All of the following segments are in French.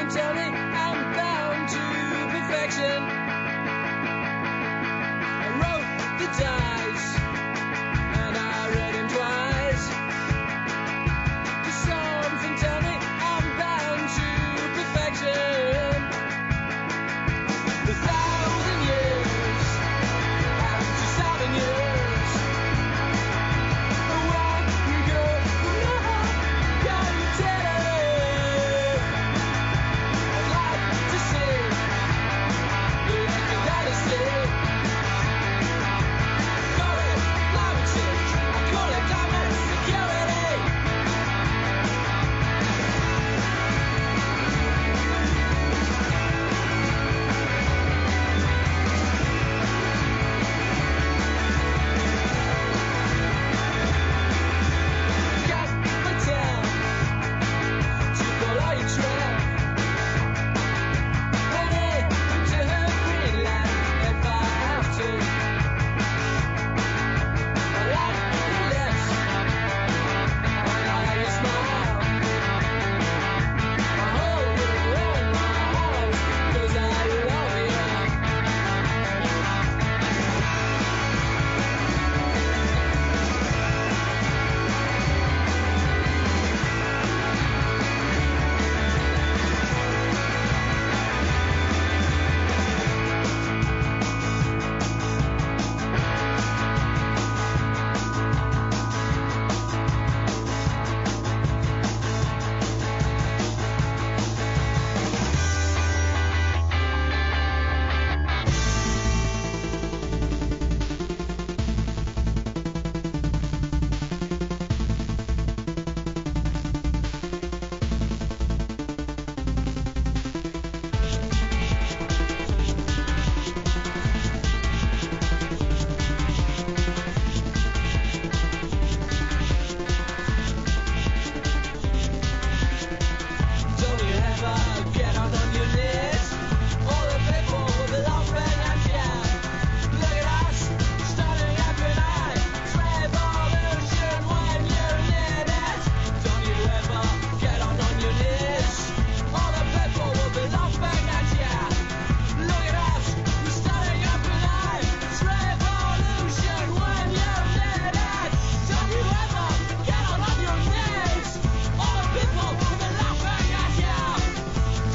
something tell me I'm bound to perfection. I wrote the dice and I read him twice. Does something tell me I'm bound to perfection? A 1,000 years and 2,000 years. One girl, can you tell? I'd like to see, like a dynasty. Call it climate change, I call it climate security. Got my town to follow your trail. Headed to Greenland if I have to. I like your lips, I like your smile. I hold you in my arms 'cause I love you. Don't you ever get on your knees? All the people will be laughing at you. Look at us, starting every night. It's revolution when you need it. Don't you ever get on your knees? All the people will be laughing at you. Look at us, starting every night. It's revolution when you need it. Don't you ever get on your knees? All the people will be laughing at you.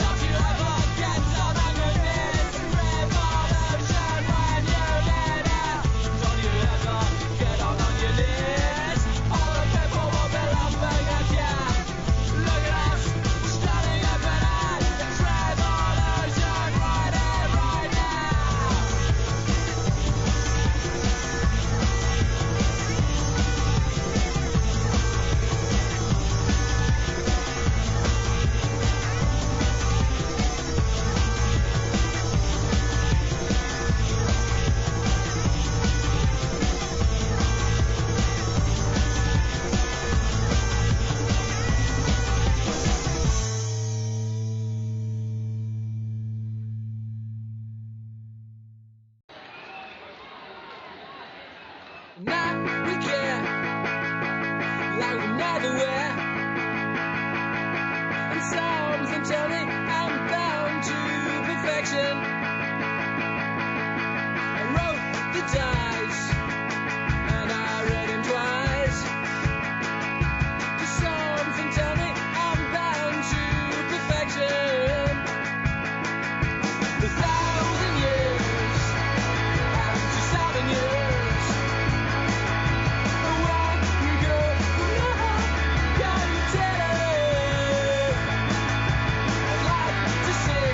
Don't you ever get down on your knees? Revolution when you need it. Don't you ever get on your knees? All the people will be laughing at you. Look at us, starting every night. It's revolution right here, right now. Now we care like we never were. And something tell me I'm bound to perfection. I wrote the dice and I read him twice. Does something tell me I'm bound to perfection? A 1,000 years and 2,000 years. One girl, can you tell? I'd like to see,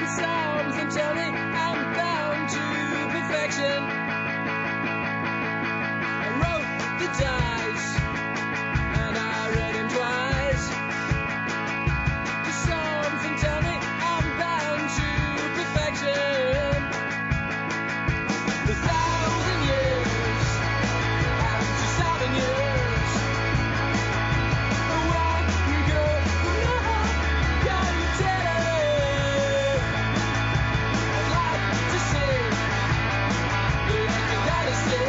The something tell me I'm bound to perfection. I wrote the dice and I read him twice. The something tell me I'm bound to perfection. A thousand years and 2,000 years. Away we go from now. Can you tell it? I'd like to say everything that I say.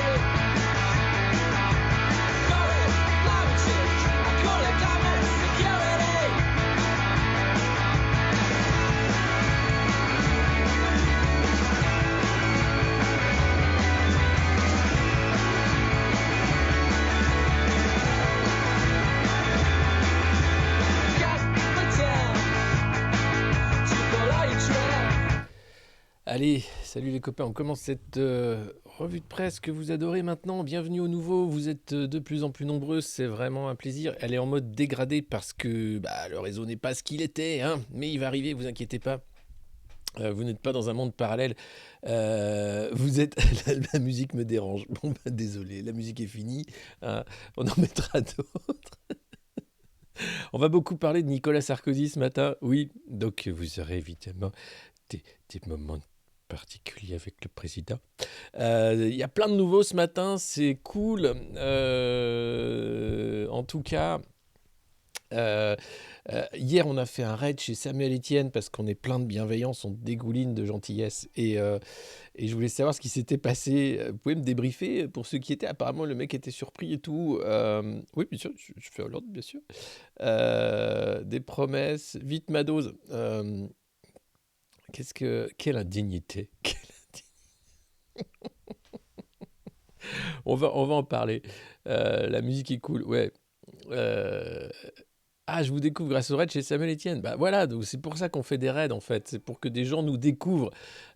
Call it climate change. I call it climate security. Got my town to call all your trap. Allez, salut les copains, on commence cette revue de presse que vous adorez maintenant. Bienvenue aux nouveaux, vous êtes de plus en plus nombreux, c'est vraiment un plaisir. Elle est en mode dégradé parce que le réseau n'est pas ce qu'il était, hein, mais il va arriver, vous inquiétez pas. Vous n'êtes pas dans un monde parallèle. Vous êtes. La musique me dérange. Bon, désolé, la musique est finie. On en mettra d'autres. On va beaucoup parler de Nicolas Sarkozy ce matin. Oui, donc vous aurez évidemment des moments particuliers avec le président. Il y a plein de nouveaux ce matin, c'est cool. En tout cas. Hier, on a fait un raid chez Samuel Etienne parce qu'on est plein de bienveillance, on dégouline de gentillesse. Et je voulais savoir ce qui s'était passé. Vous pouvez me débriefer pour ceux qui étaient. Apparemment, le mec était surpris et tout. Oui, bien sûr, je fais l'ordre, bien sûr. Des promesses. Vite ma dose. Quelle indignité. On va en parler. La musique est cool, ouais. Je vous découvre grâce au raid chez Samuel Etienne. Bah voilà, donc c'est pour ça qu'on fait des raids en fait. C'est pour que des gens nous découvrent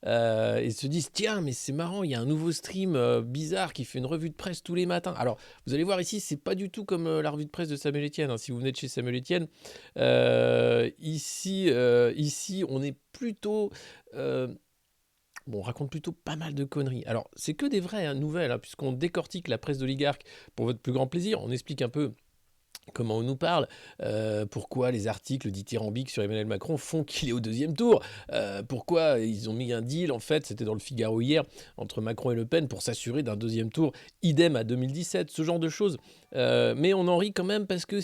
et se disent tiens, mais c'est marrant, il y a un nouveau stream bizarre qui fait une revue de presse tous les matins. Alors, vous allez voir ici, c'est pas du tout comme la revue de presse de Samuel Etienne. Hein. Si vous venez de chez Samuel Etienne, ici, on est plutôt. On raconte plutôt pas mal de conneries. Alors, c'est que des vraies nouvelles, hein, puisqu'on décortique la presse d'oligarques pour votre plus grand plaisir. On explique un peu comment on nous parle, pourquoi les articles dithyrambiques sur Emmanuel Macron font qu'il est au deuxième tour, pourquoi ils ont mis un deal, en fait, c'était dans le Figaro hier, entre Macron et Le Pen pour s'assurer d'un deuxième tour, idem à 2017, ce genre de choses. Mais on en rit quand même parce que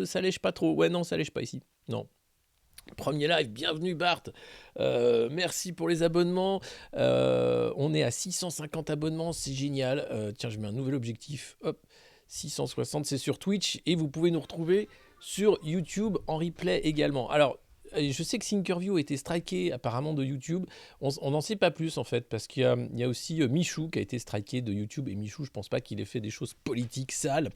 ça lèche pas trop. Ouais, non, ça lèche pas ici. Non. Premier live, bienvenue Bart, merci pour les abonnements, on est à 650 abonnements, c'est génial, tiens je mets un nouvel objectif, hop, 660 c'est sur Twitch et vous pouvez nous retrouver sur YouTube en replay également. Alors je sais que Thinkerview a été striké apparemment de YouTube, on n'en sait pas plus en fait parce qu'il y a aussi Michou qui a été striké de YouTube et Michou je pense pas qu'il ait fait des choses politiques sales,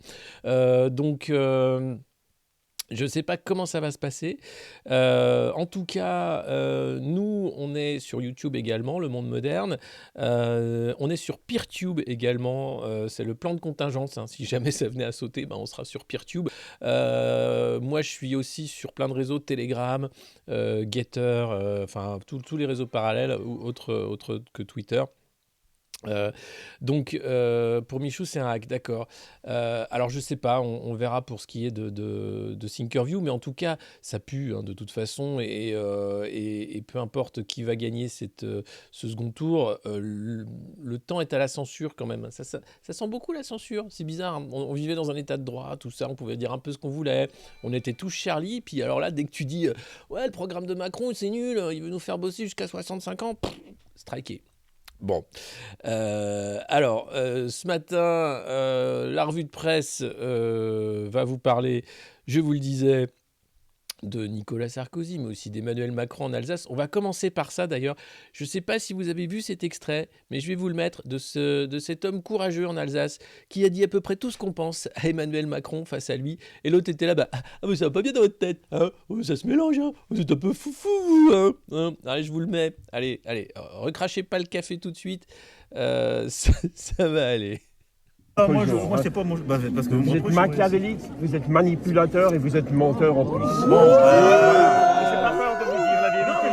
je ne sais pas comment ça va se passer. En tout cas, nous, on est sur YouTube également, Le Monde Moderne. On est sur Peertube également. C'est le plan de contingence. Hein. Si jamais ça venait à sauter, on sera sur Peertube. Moi, je suis aussi sur plein de réseaux, Telegram, Getter, enfin, tous les réseaux parallèles, autres que Twitter. Donc pour Michou c'est un hack, d'accord. Alors je sais pas, on verra pour ce qui est de Thinkerview, mais en tout cas ça pue de toute façon et peu importe qui va gagner ce second tour, le temps est à la censure quand même. Ça sent beaucoup la censure, c'est bizarre, hein. On vivait dans un état de droit, tout ça, on pouvait dire un peu ce qu'on voulait, on était tous Charlie, puis alors là dès que tu dis ouais le programme de Macron c'est nul, il veut nous faire bosser jusqu'à 65 ans, striké. Bon, alors ce matin, la revue de presse va vous parler, je vous le disais, de Nicolas Sarkozy, mais aussi d'Emmanuel Macron en Alsace. On va commencer par ça d'ailleurs. Je ne sais pas si vous avez vu cet extrait, mais je vais vous le mettre de cet homme courageux en Alsace qui a dit à peu près tout ce qu'on pense à Emmanuel Macron face à lui. Et l'autre était là, mais ça va pas bien dans votre tête, hein, ça se mélange, hein, vous êtes un peu foufou, hein. Allez, je vous le mets. Allez, recrachez pas le café tout de suite, ça va aller. Moi, c'est pas mon. Parce que vous êtes machiavélique, vous êtes manipulateur et vous êtes menteur en plus. J'ai pas peur de vous dire la vérité.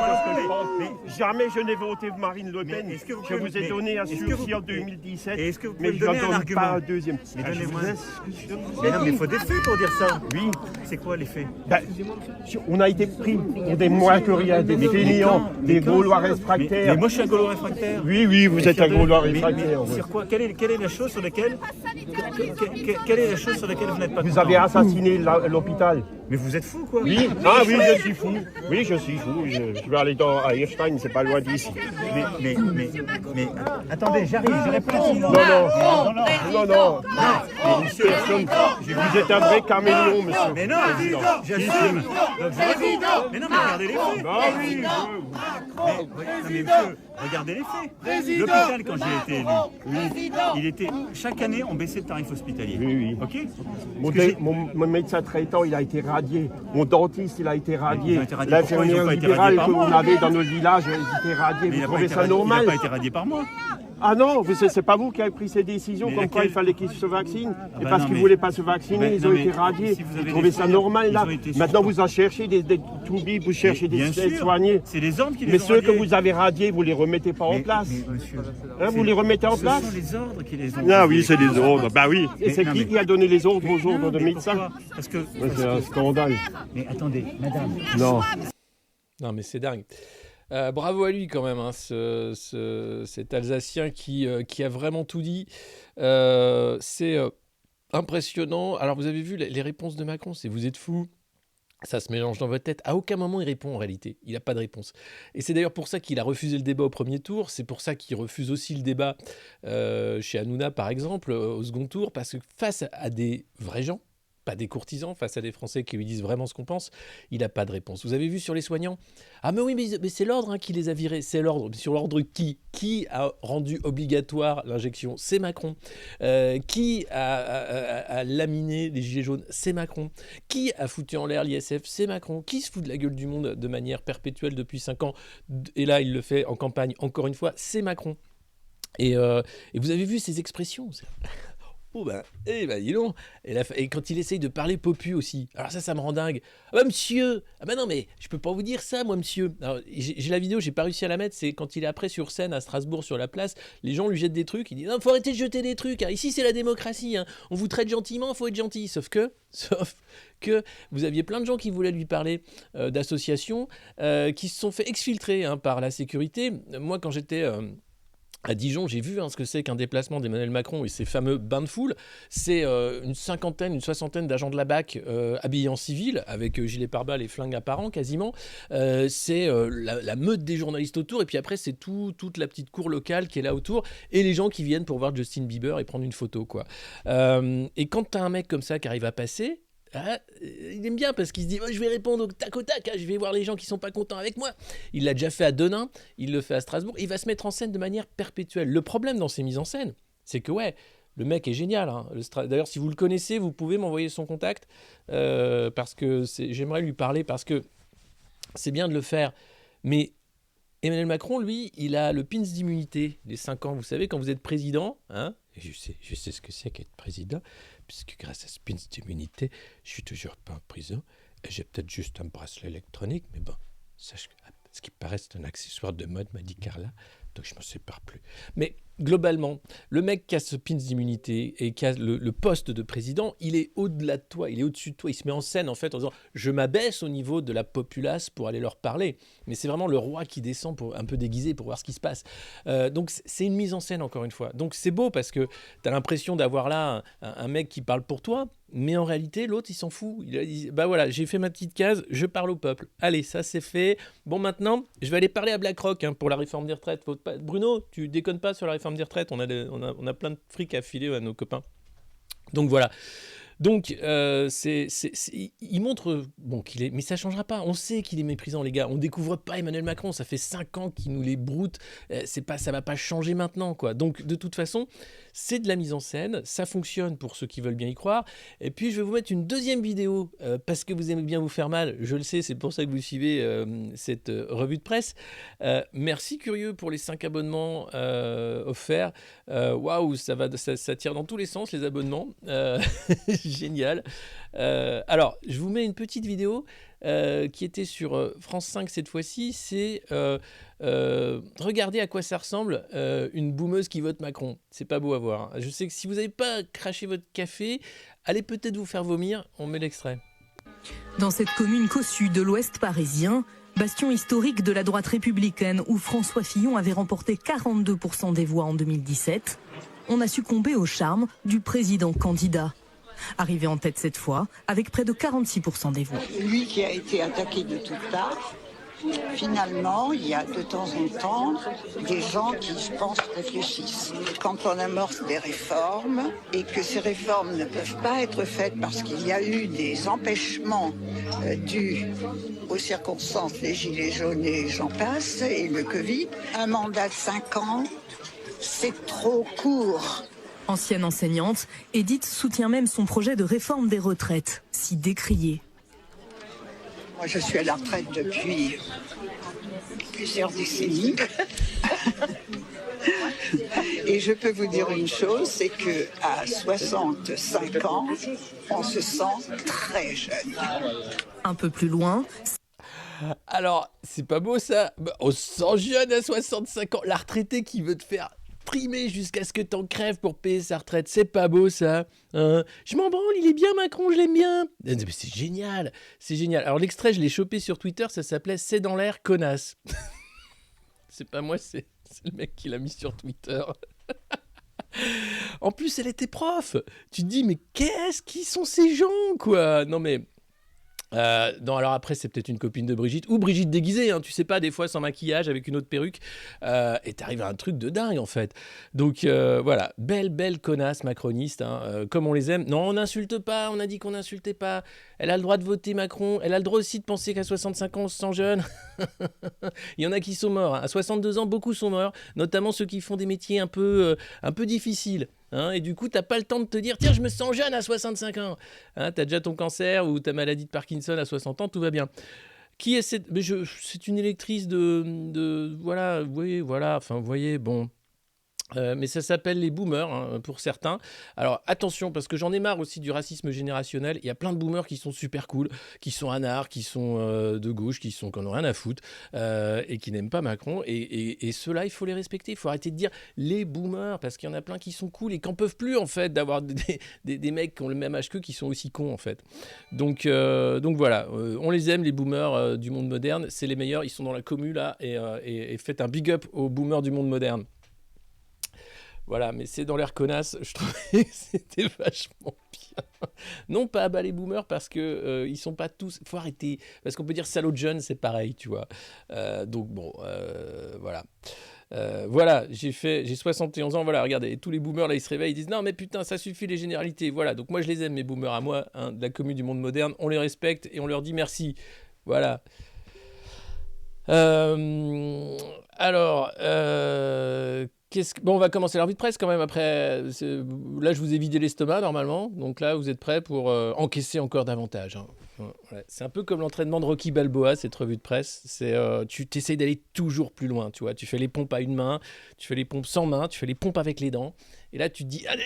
jamais je n'ai voté Marine Le Pen. Mais est-ce que vous Je pouvez- vous ai mais donné un est-ce que vous- sursis en 2017, Et est-ce que vous mais pouvez je me donner n'en un donne argument? pas un deuxième. Mais Ah, je donnez-moi vous un- laisse ce que je donne. Mais non, mais il faut des faits pour dire ça. Oui, C'est quoi les faits? ben, on a été pris pour des moins que rien, des fainéants, des Gaulois réfractaires. Mais moi je suis un Gaulois réfractaire. Oui, oui, vous êtes un Gaulois réfractaire. oui. Sur quoi? Quelle est la chose sur laquelle quelle est la chose sur laquelle vous n'êtes pas Vous content? avez assassiné l'hôpital. Mais vous êtes fou quoi. Oui, oui, je suis fou. Oui, je suis fou. Je vais aller à Hirstein, c'est pas loin d'ici. Mais attendez, j'arrive, je réponds. Non, non. Mais monsieur, Personne. Vous êtes un vrai caméléon, monsieur. mais non, j'assume. Donc, mais non, mais regardez les faits. Ah oui, Mais monsieur, regardez les faits. L'hôpital, quand j'ai été élu, il était chaque année on baissait le tarif hospitalier. Oui. Ok. Mon médecin traitant, il a été radié. Mon dentiste, il a été radié. Ils ont été radiés. Pourquoi ils L'infirmière ont pas été libérale radiés par que moi vous avez dans nos villages, ils étaient radiés. Mais Vous trouvez ça il normal? n'a pas été radié par moi. Ah non, c'est pas vous qui avez pris ces décisions Mais comme quoi laquelle? il fallait qu'ils se vaccinent. Et bah parce non, qu'ils ne mais- voulaient pas se vacciner, Ben, ils non, ont mais été radiés. si vous Vous avez trouvez des ça frères, normal ils là? ont été Maintenant suspendus. vous en cherchez des toubibs, vous cherchez des Bien sûr. soignés. C'est les ordres qui les Mais ont ceux que radiés. vous avez radiés, vous les remettez pas en place. Mais monsieur, Hein, vous les remettez en place? Ce sont les ordres qui les ont Ah radiés. oui, c'est les ordres. Bah oui. Et Mais c'est non, qui mais- qui a donné les ordres aux Non, ordres de mais médecins? pourquoi? Parce que. C'est un scandale. Mais attendez, madame. Non. Non, mais c'est dingue. Bravo à lui quand même, hein, cet Alsacien qui a vraiment tout dit. C'est impressionnant. Alors vous avez vu les réponses de Macron, c'est vous êtes fous. Ça se mélange dans votre tête. À aucun moment il répond en réalité. Il n'a pas de réponse. Et c'est d'ailleurs pour ça qu'il a refusé le débat au premier tour. C'est pour ça qu'il refuse aussi le débat chez Hanouna par exemple au second tour. Parce que face à des vrais gens, pas des courtisans, face à des Français qui lui disent vraiment ce qu'on pense, il n'a pas de réponse. Vous avez vu sur les soignants? Ah mais oui, mais c'est l'ordre qui les a virés. C'est l'ordre. Sur l'ordre qui a rendu obligatoire l'injection? C'est Macron. Qui a laminé les gilets jaunes? C'est Macron. Qui a foutu en l'air l'ISF? C'est Macron. Qui se fout de la gueule du monde de manière perpétuelle depuis 5 ans? Et là, il le fait en campagne, encore une fois, c'est Macron. Et vous avez vu ces expressions? Oh ben, dis donc. Et quand il essaye de parler popu aussi, alors ça me rend dingue. Ah bah monsieur, ah bah non mais je peux pas vous dire ça moi monsieur. Alors, j'ai la vidéo, j'ai pas réussi à la mettre, c'est quand il est après sur scène à Strasbourg sur la place, les gens lui jettent des trucs, il dit non faut arrêter de jeter des trucs, hein. Ici c'est la démocratie, hein. On vous traite gentiment, faut être gentil, sauf que vous aviez plein de gens qui voulaient lui parler d'associations qui se sont fait exfiltrer par la sécurité. Moi quand j'étais... à Dijon, j'ai vu ce que c'est qu'un déplacement d'Emmanuel Macron et ses fameux bains de foule. C'est une soixantaine d'agents de la BAC habillés en civil, avec gilet pare-balles et flingues apparents quasiment. C'est la meute des journalistes autour, et puis après c'est toute la petite cour locale qui est là autour, et les gens qui viennent pour voir Justin Bieber et prendre une photo, quoi. Et quand t'as un mec comme ça qui arrive à passer... il aime bien parce qu'il se dit je vais répondre au tac au tac, je vais voir les gens qui sont pas contents avec moi. Il l'a déjà fait à Denain, il le fait à Strasbourg, il va se mettre en scène de manière perpétuelle. Le problème dans ces mises en scène, c'est que le mec est génial, hein. D'ailleurs si vous le connaissez, vous pouvez m'envoyer son contact parce que j'aimerais lui parler, parce que c'est bien de le faire, mais Emmanuel Macron, lui, il a le pins d'immunité des 5 ans. Vous savez, quand vous êtes président, hein, et je sais ce que c'est qu'être président, puisque grâce à ce pins d'immunité, je suis toujours pas en prison, et j'ai peut-être juste un bracelet électronique, mais bon, sache que ce qui paraît, c'est un accessoire de mode, m'a dit Carla, donc je m'en sépare plus. Mais globalement, le mec qui a ce pins d'immunité et qui a le poste de président, il est au-delà de toi, il est au-dessus de toi, il se met en scène en fait en disant « je m'abaisse au niveau de la populace pour aller leur parler ». Mais c'est vraiment le roi qui descend pour un peu déguisé pour voir ce qui se passe. Donc c'est une mise en scène encore une fois. Donc c'est beau parce que tu as l'impression d'avoir là un mec qui parle pour toi, mais en réalité l'autre il s'en fout. Il a dit « bah voilà, j'ai fait ma petite case, je parle au peuple. Allez, ça c'est fait. Bon maintenant, je vais aller parler à BlackRock pour la réforme des retraites. Bruno, tu déconnes pas sur la réforme des retraites, on a plein de fric à filer à nos copains. » Donc voilà. Donc, il montre qu'il est... Mais ça ne changera pas. On sait qu'il est méprisant, les gars. On ne découvre pas Emmanuel Macron. Ça fait 5 ans qu'il nous les broute. Ça ne va pas changer maintenant, quoi. Donc, de toute façon, c'est de la mise en scène. Ça fonctionne pour ceux qui veulent bien y croire. Et puis, je vais vous mettre une deuxième vidéo parce que vous aimez bien vous faire mal. Je le sais, c'est pour ça que vous suivez cette revue de presse. Merci, curieux, pour les 5 abonnements offerts. Waouh, ça tire dans tous les sens, les abonnements. Génial. Alors, je vous mets une petite vidéo qui était sur France 5 cette fois-ci. C'est regardez à quoi ça ressemble une boumeuse qui vote Macron. C'est pas beau à voir, hein. Je sais que si vous n'avez pas craché votre café, allez peut-être vous faire vomir. On met l'extrait. Dans cette commune cossue de l'Ouest parisien, bastion historique de la droite républicaine où François Fillon avait remporté 42% des voix en 2017, on a succombé au charme du président candidat. Arrivé en tête cette fois, avec près de 46% des voix. Lui qui a été attaqué de toutes parts, finalement, il y a de temps en temps des gens qui, je pense, réfléchissent. Quand on amorce des réformes et que ces réformes ne peuvent pas être faites parce qu'il y a eu des empêchements dus aux circonstances, les gilets jaunes et j'en passe, et le Covid, un mandat de 5 ans, c'est trop court. Ancienne enseignante, Edith soutient même son projet de réforme des retraites, si décrié. Moi, je suis à la retraite depuis plusieurs décennies. Et je peux vous dire une chose, c'est qu'à 65 ans, on se sent très jeune. Un peu plus loin, Alors, c'est pas beau ça. Bah, on se sent jeune à 65 ans. La retraitée qui veut te faire trimer jusqu'à ce que t'en crèves pour payer sa retraite. C'est pas beau ça, hein. Je m'en branle, il est bien Macron, je l'aime bien. Mais c'est génial, c'est génial. Alors l'extrait, je l'ai chopé sur Twitter, ça s'appelait C'est dans l'air, connasse. C'est pas moi, c'est le mec qui l'a mis sur Twitter. En plus, elle était prof. Tu te dis, mais qui sont ces gens, quoi? Non mais... non, alors après c'est peut-être une copine de Brigitte ou Brigitte déguisée, hein, tu sais pas, des fois sans maquillage avec une autre perruque, et t'arrives à un truc de dingue en fait. Donc voilà, belle connasse macroniste, hein, comme on les aime. Non, on n'insulte pas, on a dit qu'on n'insultait pas. Elle a le droit de voter Macron, elle a le droit aussi de penser qu'à 65 ans on se sent jeune. Il y en a qui sont morts, hein. À 62 ans beaucoup sont morts, notamment ceux qui font des métiers un peu difficiles. Hein, et du coup, t'as pas le temps de te dire tiens, je me sens jeune à 65 ans. Hein, t'as déjà ton cancer ou ta maladie de Parkinson à 60 ans, tout va bien. Qui est cette... C'est une électrice de... Voilà, oui, voilà, enfin, vous voyez, bon... mais ça s'appelle les boomers, hein, pour certains. Alors attention, parce que j'en ai marre aussi du racisme générationnel. Il y a plein de boomers qui sont super cool, qui sont anards, qui sont de gauche, qui n'en ont rien à foutre, et qui n'aiment pas Macron. Et ceux-là, il faut les respecter. Il faut arrêter de dire les boomers, parce qu'il y en a plein qui sont cool et qui n'en peuvent plus, en fait, d'avoir des mecs qui ont le même âge qu'eux, qui sont aussi cons, en fait. Donc voilà, on les aime, les boomers du monde moderne. C'est les meilleurs, ils sont dans la commu, là, et faites un big up aux boomers du monde moderne. Voilà, mais c'est dans l'air connasse, je trouvais que c'était vachement bien. Non pas à bas les boomers parce que ils sont pas tous... Faut arrêter, parce qu'on peut dire salaud de jeunes, c'est pareil, tu vois. Donc bon, voilà. Voilà, j'ai 71 ans, voilà, regardez, tous les boomers là ils se réveillent, ils disent non mais putain ça suffit les généralités, voilà, donc moi je les aime mes boomers à moi, hein, de la commune du monde moderne, on les respecte et on leur dit merci, voilà. Alors, bon, on va commencer la revue de presse quand même après. Là, je vous ai vidé l'estomac normalement. Donc là, vous êtes prêts pour encaisser encore davantage, hein. Ouais. C'est un peu comme l'entraînement de Rocky Balboa, cette revue de presse. Tu t'essayes d'aller toujours plus loin, tu vois. Tu fais les pompes à une main, tu fais les pompes sans main, tu fais les pompes avec les dents. Et là, tu te dis, allez,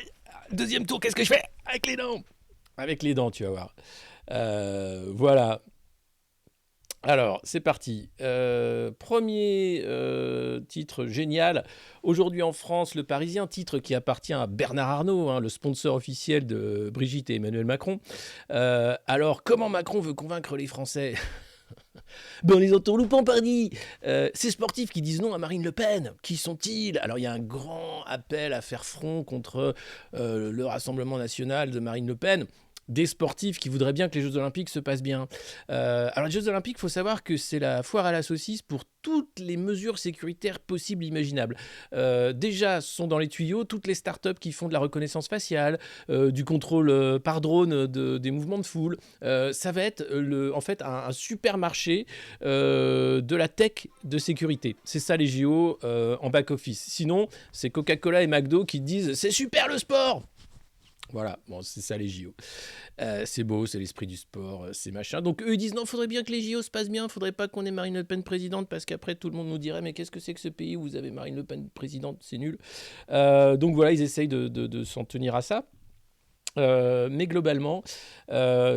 deuxième tour, qu'est-ce que je fais? Avec les dents. Avec les dents, tu vas voir. Voilà. Alors, c'est parti. Premier titre génial. Aujourd'hui en France, Le Parisien, titre qui appartient à Bernard Arnault, hein, le sponsor officiel de Brigitte et Emmanuel Macron. Alors, comment Macron veut convaincre les Français? Ben, on les entourloupant, pardi. Ces sportifs qui disent non à Marine Le Pen, qui sont-ils? Alors, il y a un grand appel à faire front contre le Rassemblement national de Marine Le Pen. Des sportifs qui voudraient bien que les Jeux Olympiques se passent bien. Alors les Jeux Olympiques, il faut savoir que c'est la foire à la saucisse pour toutes les mesures sécuritaires possibles et imaginables. Déjà, sont dans les tuyaux toutes les startups qui font de la reconnaissance faciale, du contrôle par drone des mouvements de foule. Ça va être en fait un supermarché de la tech de sécurité. C'est ça les JO en back-office. Sinon, c'est Coca-Cola et McDo qui disent « c'est super le sport !» Voilà, bon, c'est ça les JO. C'est beau, c'est l'esprit du sport, c'est machin. Donc eux ils disent non, faudrait bien que les JO se passent bien, faudrait pas qu'on ait Marine Le Pen présidente parce qu'après tout le monde nous dirait mais qu'est-ce que c'est que ce pays où vous avez Marine Le Pen présidente, c'est nul. Donc voilà, ils essayent de s'en tenir à ça. Mais globalement,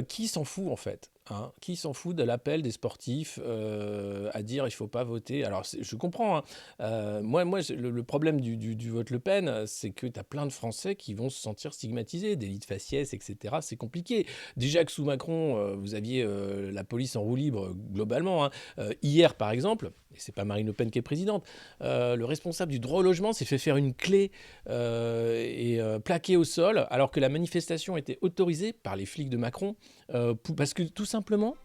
qui s'en fout en fait, hein? Qui s'en fout de l'appel des sportifs à dire il ne faut pas voter? Alors je comprends, hein. Moi, le problème du vote Le Pen, c'est que tu as plein de Français qui vont se sentir stigmatisés, délit de faciès, etc. C'est compliqué. Déjà que sous Macron, vous aviez la police en roue libre globalement, hein. Hier, par exemple, et c'est pas Marine Le Pen qui est présidente, le responsable du droit au logement s'est fait faire une clé et plaqué au sol, alors que la manifestation était autorisée par les flics de Macron, parce que tout simplement,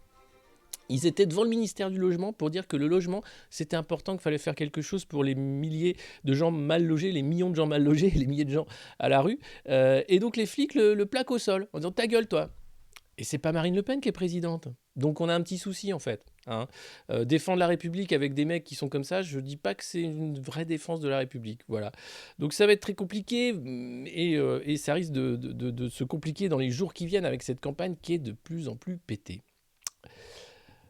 ils étaient devant le ministère du Logement pour dire que le logement, c'était important, qu'il fallait faire quelque chose pour les milliers de gens mal logés, les millions de gens mal logés, les milliers de gens à la rue. Et donc les flics le plaquent au sol en disant « ta gueule toi ». Et c'est pas Marine Le Pen qui est présidente. Donc on a un petit souci en fait, hein. Défendre la République avec des mecs qui sont comme ça, je dis pas que c'est une vraie défense de la République. Voilà. Donc ça va être très compliqué et ça risque de se compliquer dans les jours qui viennent avec cette campagne qui est de plus en plus pétée.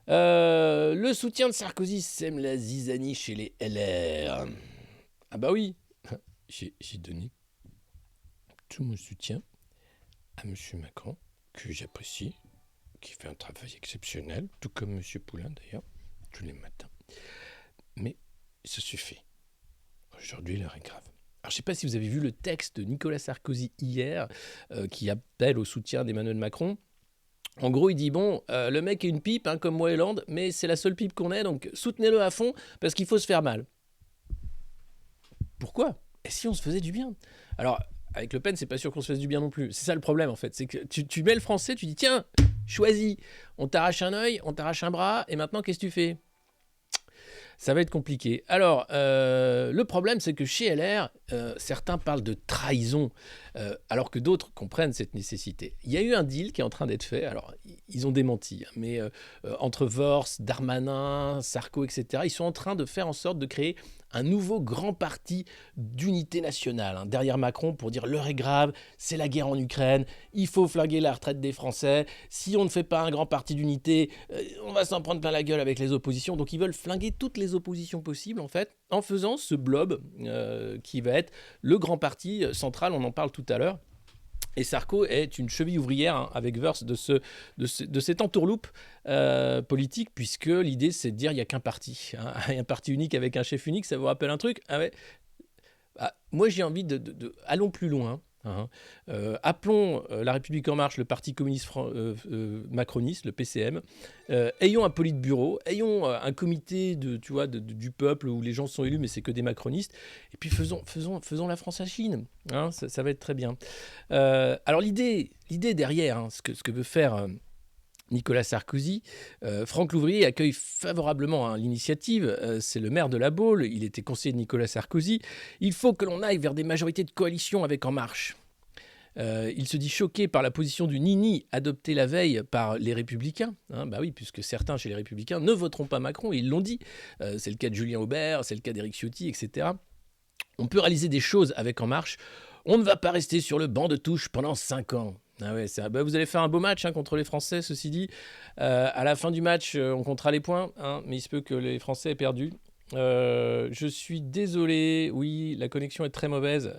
Le soutien de Sarkozy sème la zizanie chez les LR. Ah bah oui, j'ai donné tout mon soutien à M. Macron, que j'apprécie, qui fait un travail exceptionnel, tout comme M. Poulain d'ailleurs, tous les matins. Mais ça suffit. Aujourd'hui, l'heure est grave. Alors, je ne sais pas si vous avez vu le texte de Nicolas Sarkozy hier, qui appelle au soutien d'Emmanuel Macron. En gros, il dit, bon, le mec est une pipe, hein, comme moi et Hollande, mais c'est la seule pipe qu'on ait, donc soutenez-le à fond, parce qu'il faut se faire mal. Pourquoi? Et si on se faisait du bien? Alors, avec Le Pen, c'est pas sûr qu'on se fasse du bien non plus. C'est ça le problème, en fait. C'est que tu mets le français, tu dis, tiens, choisis. On t'arrache un œil, on t'arrache un bras, et maintenant, qu'est-ce que tu fais? Ça va être compliqué. Alors, le problème, c'est que chez LR, certains parlent de trahison, alors que d'autres comprennent cette nécessité. Il y a eu un deal qui est en train d'être fait. Alors, ils ont démenti, hein, mais entre Vors, Darmanin, Sarko, etc., ils sont en train de faire en sorte de créer un nouveau grand parti d'unité nationale, hein, derrière Macron, pour dire l'heure est grave, c'est la guerre en Ukraine, il faut flinguer la retraite des Français, si on ne fait pas un grand parti d'unité, on va s'en prendre plein la gueule avec les oppositions. Donc ils veulent flinguer toutes les oppositions possibles, en fait, en faisant ce blob qui va être le grand parti central, on en parle tout à l'heure. Et Sarko est une cheville ouvrière, hein, avec Wörth de cette entourloupe politique, puisque l'idée c'est de dire il n'y a qu'un parti, hein, un parti unique avec un chef unique. Ça vous rappelle un truc? Ah ouais. Ah, moi j'ai envie allons plus loin. Hein. Appelons La République En Marche le Parti communiste macroniste, le PCM. Ayons un politburo, ayons un comité du peuple où les gens sont élus, mais c'est que des macronistes. Et puis faisons la France à Chine. Hein, ça va être très bien. Alors l'idée derrière, hein, ce que veut faire Nicolas Sarkozy, Franck Louvrier accueille favorablement, hein, l'initiative. C'est le maire de La Baule, il était conseiller de Nicolas Sarkozy. Il faut que l'on aille vers des majorités de coalition avec En Marche. Il se dit choqué par la position du Nini adoptée la veille par les Républicains. Hein, bah oui, puisque certains chez les Républicains ne voteront pas Macron, ils l'ont dit. C'est le cas de Julien Aubert, c'est le cas d'Éric Ciotti, etc. On peut réaliser des choses avec En Marche. On ne va pas rester sur le banc de touche pendant 5 ans. Ah ouais, vous allez faire un beau match, hein, contre les Français, ceci dit. À la fin du match, on comptera les points, hein, mais il se peut que les Français aient perdu. Je suis désolé, oui, la connexion est très mauvaise,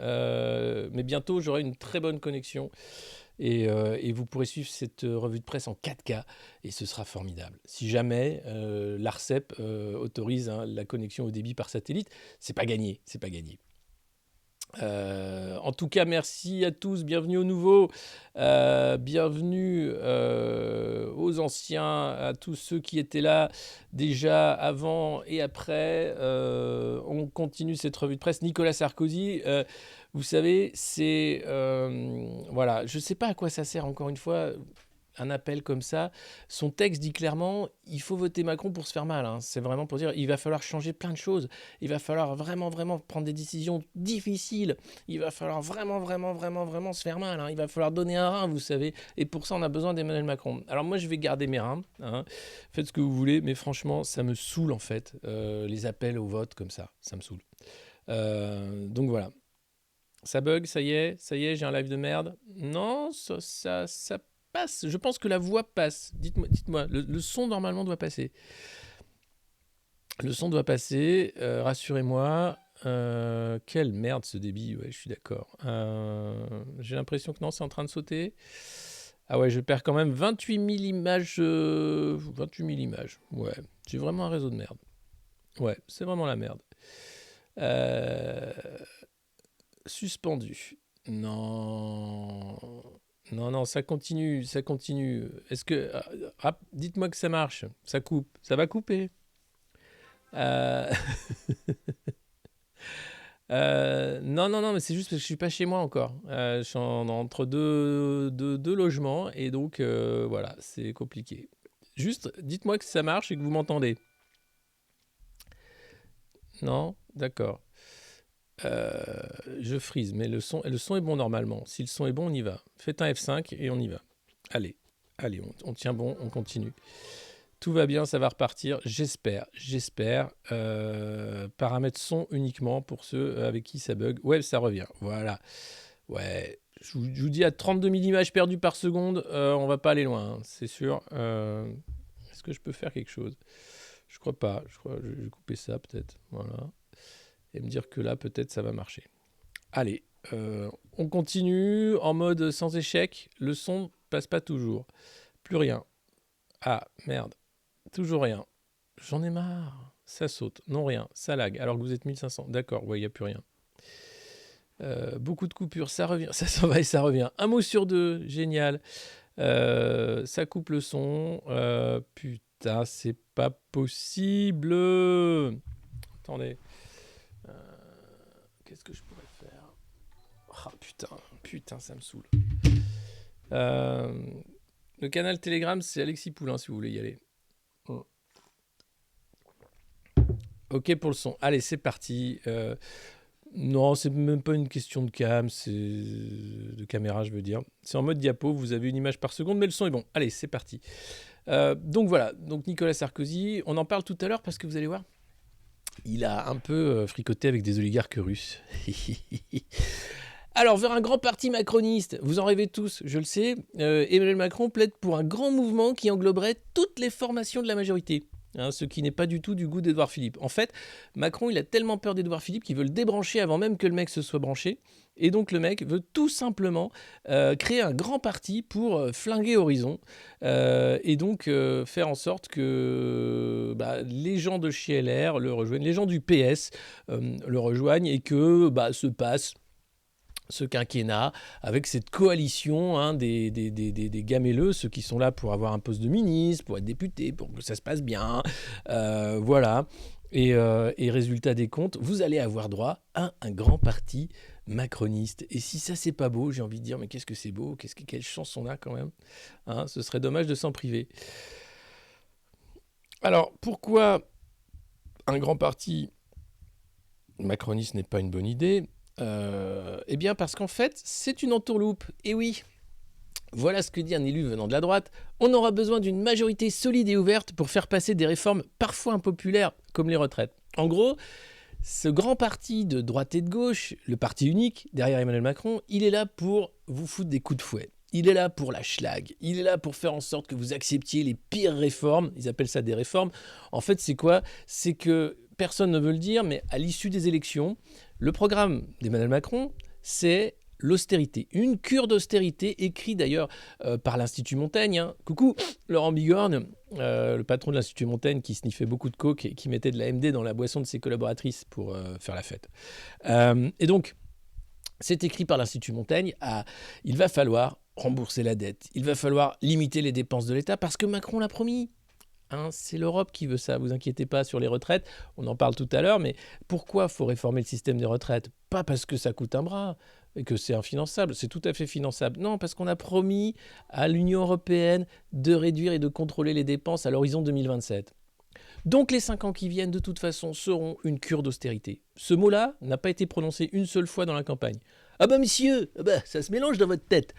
mais bientôt j'aurai une très bonne connexion et vous pourrez suivre cette revue de presse en 4K et ce sera formidable. Si jamais l'ARCEP autorise, hein, la connexion au débit par satellite, c'est pas gagné, c'est pas gagné. En tout cas, merci à tous, bienvenue aux nouveaux, bienvenue aux anciens, à tous ceux qui étaient là déjà avant et après. On continue cette revue de presse. Nicolas Sarkozy, vous savez, c'est... voilà, je ne sais pas à quoi ça sert, encore une fois, un appel comme ça. Son texte dit clairement, il faut voter Macron pour se faire mal. Hein. C'est vraiment pour dire, il va falloir changer plein de choses. Il va falloir vraiment prendre des décisions difficiles. Il va falloir vraiment se faire mal. Hein. Il va falloir donner un rein, vous savez. Et pour ça, on a besoin d'Emmanuel Macron. Alors moi, je vais garder mes reins. Hein. Faites ce que vous voulez, mais franchement, ça me saoule en fait. Les appels au vote comme ça, ça me saoule. Donc voilà. Ça bug, ça y est, j'ai un live de merde. Non, ça passe. Je pense que la voix passe. Dites-moi, le son normalement doit passer. Le son doit passer, rassurez-moi. Quelle merde ce débit, ouais, je suis d'accord. J'ai l'impression que non, c'est en train de sauter. Ah ouais, je perds quand même 28 000 images. 28 000 images, ouais. J'ai vraiment un réseau de merde. Ouais, c'est vraiment la merde. Euh, Suspendu. Non. Non, ça continue, ça continue. Est-ce que... dites-moi que ça marche. Ça coupe. Ça va couper. Non, mais c'est juste parce que je suis pas chez moi encore. Je suis entre deux logements et donc voilà, c'est compliqué. Juste, dites-moi que ça marche et que vous m'entendez. Non? D'accord. Je freeze, mais le son est bon normalement. Si le son est bon, on y va. Faites un F5 et on y va. Allez, on tient bon, on continue. Tout va bien, ça va repartir, j'espère. Paramètres son uniquement pour ceux avec qui ça bug. Ouais, ça revient, voilà. Ouais, je vous dis à 32 000 images perdues par seconde, on va pas aller loin, hein, c'est sûr. Est-ce que je peux faire quelque chose? Je crois pas, je vais couper ça peut-être, voilà. Et me dire que là, peut-être, ça va marcher. Allez, on continue en mode sans échec. Le son passe pas toujours. Plus rien. Ah, merde. Toujours rien. J'en ai marre. Ça saute. Non, rien. Ça lag. Alors que vous êtes 1500. D'accord, ouais, il n'y a plus rien. Beaucoup de coupures. Ça revient. Ça s'en va et ça revient. Un mot sur deux. Génial. Ça coupe le son. Putain, c'est pas possible. Attendez. Qu'est-ce que je pourrais faire? Ah, putain, ça me saoule. Le canal Telegram, c'est Alexis Poulain, si vous voulez y aller. Ok pour le son. Allez, c'est parti. Non, c'est même pas une question de de caméra, je veux dire. C'est en mode diapo, vous avez une image par seconde, mais le son est bon. Allez, c'est parti. Donc voilà, donc Nicolas Sarkozy, on en parle tout à l'heure parce que vous allez voir, il a un peu fricoté avec des oligarques russes. Alors, vers un grand parti macroniste, vous en rêvez tous, je le sais, Emmanuel Macron plaide pour un grand mouvement qui engloberait toutes les formations de la majorité. Hein, ce qui n'est pas du tout du goût d'Édouard Philippe. En fait, Macron, il a tellement peur d'Édouard Philippe qu'il veut le débrancher avant même que le mec se soit branché. Et donc le mec veut tout simplement créer un grand parti pour flinguer Horizon et donc faire en sorte que les gens de chez LR le rejoignent, les gens du PS le rejoignent et que se passe ce quinquennat avec cette coalition des gamelleux, ceux qui sont là pour avoir un poste de ministre, pour être député, pour que ça se passe bien, voilà. Et résultat des comptes, vous allez avoir droit à un grand parti macroniste. Et si ça c'est pas beau, j'ai envie de dire, mais qu'est-ce que c'est beau, quelle chance on a quand même, hein, ce serait dommage de s'en priver. Alors, pourquoi un grand parti macroniste n'est pas une bonne idée? Eh bien parce qu'en fait, c'est une entourloupe. Et oui, voilà ce que dit un élu venant de la droite. On aura besoin d'une majorité solide et ouverte pour faire passer des réformes parfois impopulaires, comme les retraites. En gros, ce grand parti de droite et de gauche, le parti unique, derrière Emmanuel Macron, il est là pour vous foutre des coups de fouet. Il est là pour la schlag. Il est là pour faire en sorte que vous acceptiez les pires réformes. Ils appellent ça des réformes. En fait, c'est quoi? C'est que personne ne veut le dire, mais à l'issue des élections, le programme d'Emmanuel Macron, c'est l'austérité. Une cure d'austérité, écrite d'ailleurs par l'Institut Montaigne. Hein. Coucou, Laurent Bigorne, le patron de l'Institut Montaigne qui sniffait beaucoup de coke et qui mettait de la MD dans la boisson de ses collaboratrices pour faire la fête. Et donc, c'est écrit par l'Institut Montaigne. Il va falloir rembourser la dette. Il va falloir limiter les dépenses de l'État parce que Macron l'a promis. Hein, c'est l'Europe qui veut ça, vous inquiétez pas sur les retraites, on en parle tout à l'heure, mais pourquoi faut réformer le système des retraites? Pas parce que ça coûte un bras et que c'est infinançable, c'est tout à fait finançable. Non, parce qu'on a promis à l'Union européenne de réduire et de contrôler les dépenses à l'horizon 2027. Donc les 5 ans qui viennent, de toute façon, seront une cure d'austérité. Ce mot-là n'a pas été prononcé une seule fois dans la campagne. Ah bah monsieur, ça se mélange dans votre tête.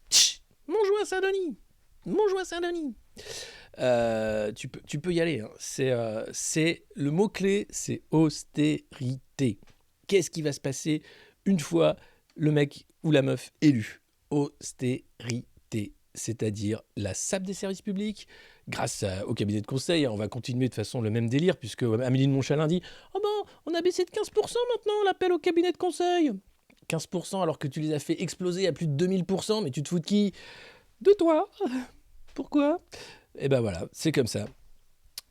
Tch, Montjoie Saint-Denis. Tu peux y aller. Hein. C'est le mot-clé, c'est austérité. Qu'est-ce qui va se passer une fois le mec ou la meuf élu? Austérité. c'est-à-dire la SAP des services publics, au cabinet de conseil. On va continuer de façon le même délire, puisque Amélie de Montchalin dit « Oh ben, on a baissé de 15% maintenant l'appel au cabinet de conseil !» 15% alors que tu les as fait exploser à plus de 2000%, mais tu te fous de qui? De toi. Pourquoi? Et ben voilà, c'est comme ça.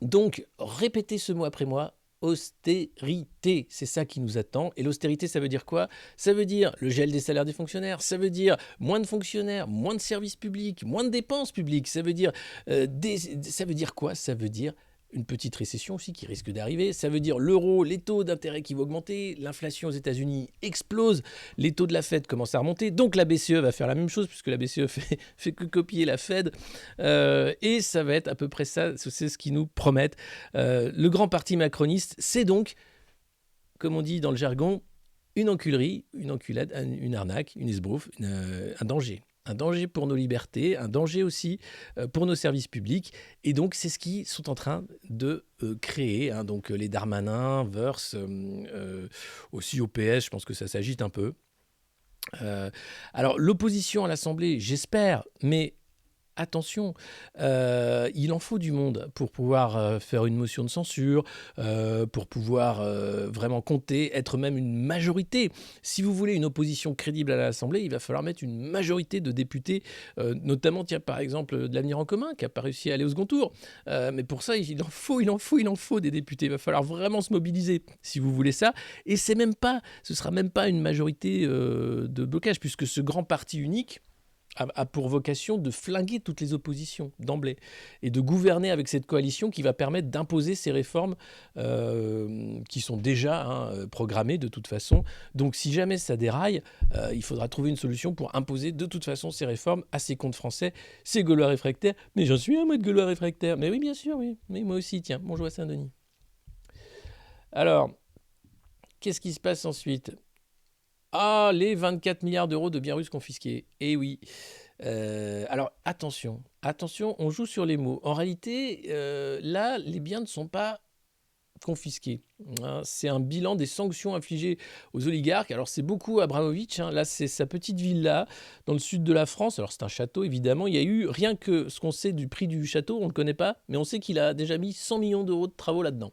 Donc, répétez ce mot après moi, austérité, c'est ça qui nous attend. Et l'austérité, ça veut dire quoi? Ça veut dire le gel des salaires des fonctionnaires, ça veut dire moins de fonctionnaires, moins de services publics, moins de dépenses publiques, ça veut dire, ça veut dire quoi? Ça veut dire une petite récession aussi qui risque d'arriver. Ça veut dire l'euro, les taux d'intérêt qui vont augmenter, l'inflation aux États-Unis explose, les taux de la Fed commencent à remonter, donc la BCE va faire la même chose puisque la BCE fait que copier la Fed. Et ça va être à peu près ça, c'est ce qu'ils nous promettent. Le grand parti macroniste, c'est donc, comme on dit dans le jargon, une enculerie, une enculade, une arnaque, une esbrouffe, un danger. Un danger pour nos libertés, un danger aussi pour nos services publics. Et donc, c'est ce qu'ils sont en train de créer. Hein. Donc, les Darmanin, Verse, aussi au PS, je pense que ça s'agite un peu. Alors, l'opposition à l'Assemblée, j'espère, mais attention, il en faut du monde pour pouvoir faire une motion de censure, pour pouvoir vraiment compter, être même une majorité. Si vous voulez une opposition crédible à l'Assemblée, il va falloir mettre une majorité de députés, notamment, tiens, par exemple, de l'Avenir en commun, qui n'a pas réussi à aller au second tour. Mais pour ça, il en faut des députés. Il va falloir vraiment se mobiliser si vous voulez ça. Et ce sera même pas une majorité de blocage, puisque ce grand parti unique a pour vocation de flinguer toutes les oppositions d'emblée et de gouverner avec cette coalition qui va permettre d'imposer ces réformes qui sont déjà programmées de toute façon. Donc si jamais ça déraille, il faudra trouver une solution pour imposer de toute façon ces réformes à ces comptes français, ces Gaulois réfractaires. Mais j'en suis un, moi, de Gaulois réfractaires. Mais oui, bien sûr, oui. Mais moi aussi, tiens, bonjour à Saint-Denis. Alors, qu'est-ce qui se passe ensuite ? Ah, les 24 milliards d'euros de biens russes confisqués. Eh oui. Alors, attention, on joue sur les mots. En réalité, là, les biens ne sont pas confisqués. Hein. C'est un bilan des sanctions infligées aux oligarques. Alors, c'est beaucoup Abramovich. Hein. Là, c'est sa petite villa dans le sud de la France. Alors, c'est un château, évidemment. Il y a eu, rien que ce qu'on sait du prix du château, on ne le connaît pas, mais on sait qu'il a déjà mis 100 millions d'euros de travaux là-dedans.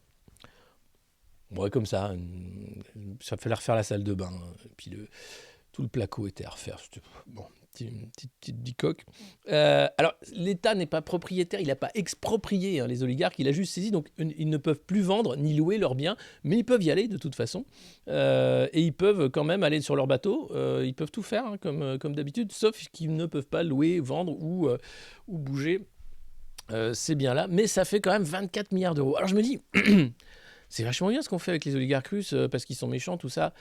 Ouais, comme ça, ça fallait refaire la salle de bain, et puis tout le placo était à refaire. Bon, une petite bicoque. Alors, l'État n'est pas propriétaire, il n'a pas exproprié les oligarques, il a juste saisi, donc ils ne peuvent plus vendre ni louer leurs biens, mais ils peuvent y aller de toute façon, et ils peuvent quand même aller sur leur bateau, ils peuvent tout faire comme d'habitude, sauf qu'ils ne peuvent pas louer, vendre ou bouger ces biens-là, mais ça fait quand même 24 milliards d'euros. Alors je me dis... C'est vachement bien ce qu'on fait avec les oligarques russes parce qu'ils sont méchants, tout ça.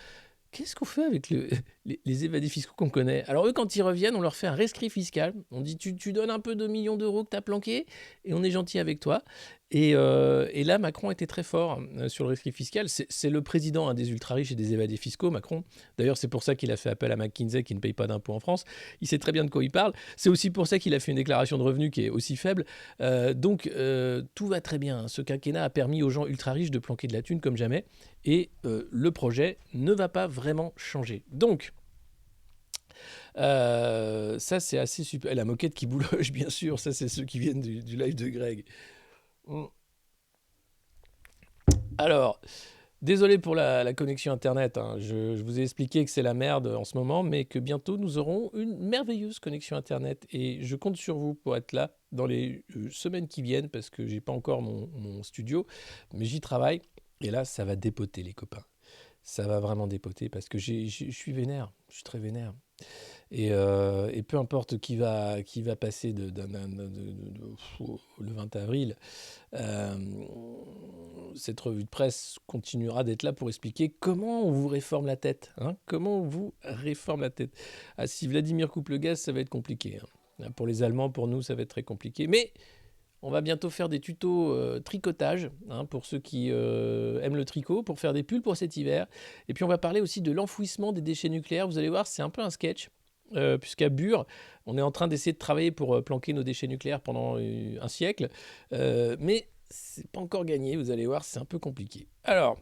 Qu'est-ce qu'on fait avec les évadés fiscaux qu'on connaît? Alors eux, quand ils reviennent, on leur fait un rescrit fiscal. On dit, tu donnes un peu de millions d'euros que tu as planqués et on est gentil avec toi. Et là, Macron était très fort sur le rescrit fiscal. C'est le président des ultra-riches et des évadés fiscaux, Macron. D'ailleurs, c'est pour ça qu'il a fait appel à McKinsey qui ne paye pas d'impôts en France. Il sait très bien de quoi il parle. C'est aussi pour ça qu'il a fait une déclaration de revenus qui est aussi faible. Donc, tout va très bien. Ce quinquennat a permis aux gens ultra-riches de planquer de la thune comme jamais. Et le projet ne va pas vraiment changer. Donc, ça, c'est assez super. La moquette qui bouloche, bien sûr. Ça, c'est ceux qui viennent du live de Greg. Alors, désolé pour la connexion Internet. Hein. Je vous ai expliqué que c'est la merde en ce moment, mais que bientôt, nous aurons une merveilleuse connexion Internet. Et je compte sur vous pour être là dans les semaines qui viennent, parce que j'ai pas encore mon studio, mais j'y travaille. Et là, ça va dépoter, les copains. Ça va vraiment dépoter, parce que je suis vénère. Je suis très vénère. Et peu importe qui va passer le 20 avril, cette revue de presse continuera d'être là pour expliquer comment on vous réforme la tête. Hein, comment on vous réforme la tête. Ah, si Vladimir coupe le gaz, ça va être compliqué. Hein. Pour les Allemands, pour nous, ça va être très compliqué. Mais on va bientôt faire des tutos tricotage, pour ceux qui aiment le tricot, pour faire des pulls pour cet hiver. Et puis on va parler aussi de l'enfouissement des déchets nucléaires. Vous allez voir, c'est un peu un sketch. Puisqu'à Bure, on est en train d'essayer de travailler pour planquer nos déchets nucléaires pendant un siècle. Mais c'est pas encore gagné, vous allez voir, c'est un peu compliqué. Alors,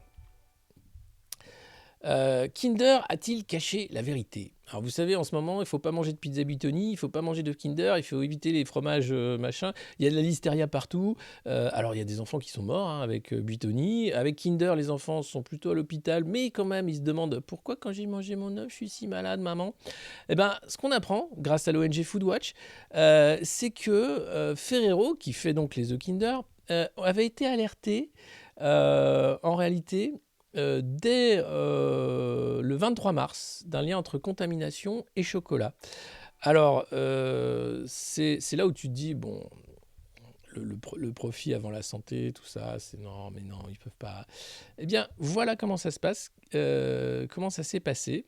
Kinder a-t-il caché la vérité? Alors vous savez, en ce moment, il ne faut pas manger de pizza Buitoni, il ne faut pas manger de Kinder, il faut éviter les fromages machin. Il y a de la listeria partout. Alors il y a des enfants qui sont morts avec Buitoni. Avec Kinder, les enfants sont plutôt à l'hôpital, mais quand même, ils se demandent pourquoi quand j'ai mangé mon œuf, je suis si malade, maman. Eh ben, ce qu'on apprend grâce à l'ONG Foodwatch, c'est que Ferrero, qui fait donc les œufs Kinder, avait été alerté en réalité dès le 23 mars d'un lien entre contamination et chocolat. Alors, c'est là où tu te dis, bon, le profit avant la santé, tout ça, c'est non, mais non, ils peuvent pas. Eh bien, voilà comment ça se passe, comment ça s'est passé.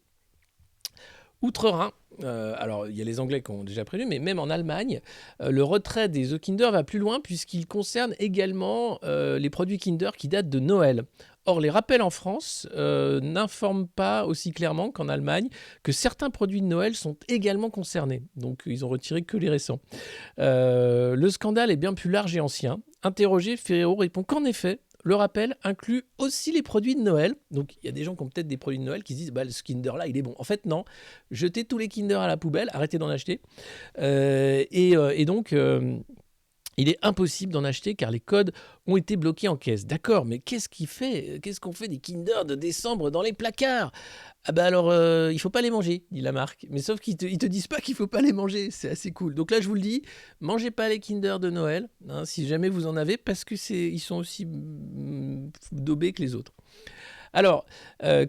Outre-Rhin, alors il y a les Anglais qui ont déjà prévu, mais même en Allemagne, le retrait des œufs Kinder va plus loin puisqu'il concerne également les produits Kinder qui datent de Noël. Or, les rappels en France n'informent pas aussi clairement qu'en Allemagne que certains produits de Noël sont également concernés. Donc, ils ont retiré que les récents. Le scandale est bien plus large et ancien. Interrogé, Ferrero répond qu'en effet, le rappel inclut aussi les produits de Noël. Donc, il y a des gens qui ont peut-être des produits de Noël qui se disent « ce Kinder-là, il est bon ». En fait, non. Jetez tous les Kinder à la poubelle, arrêtez d'en acheter. Et donc, il est impossible d'en acheter car les codes ont été bloqués en caisse. D'accord, mais qu'est-ce qu'on fait des Kinder de décembre dans les placards? Ah bah alors, il faut pas les manger, dit la marque. Mais sauf qu'ils te disent pas qu'il faut pas les manger, c'est assez cool. Donc là, je vous le dis, mangez pas les Kinder de Noël, hein, si jamais vous en avez, parce que ils sont aussi daubés que les autres. Alors,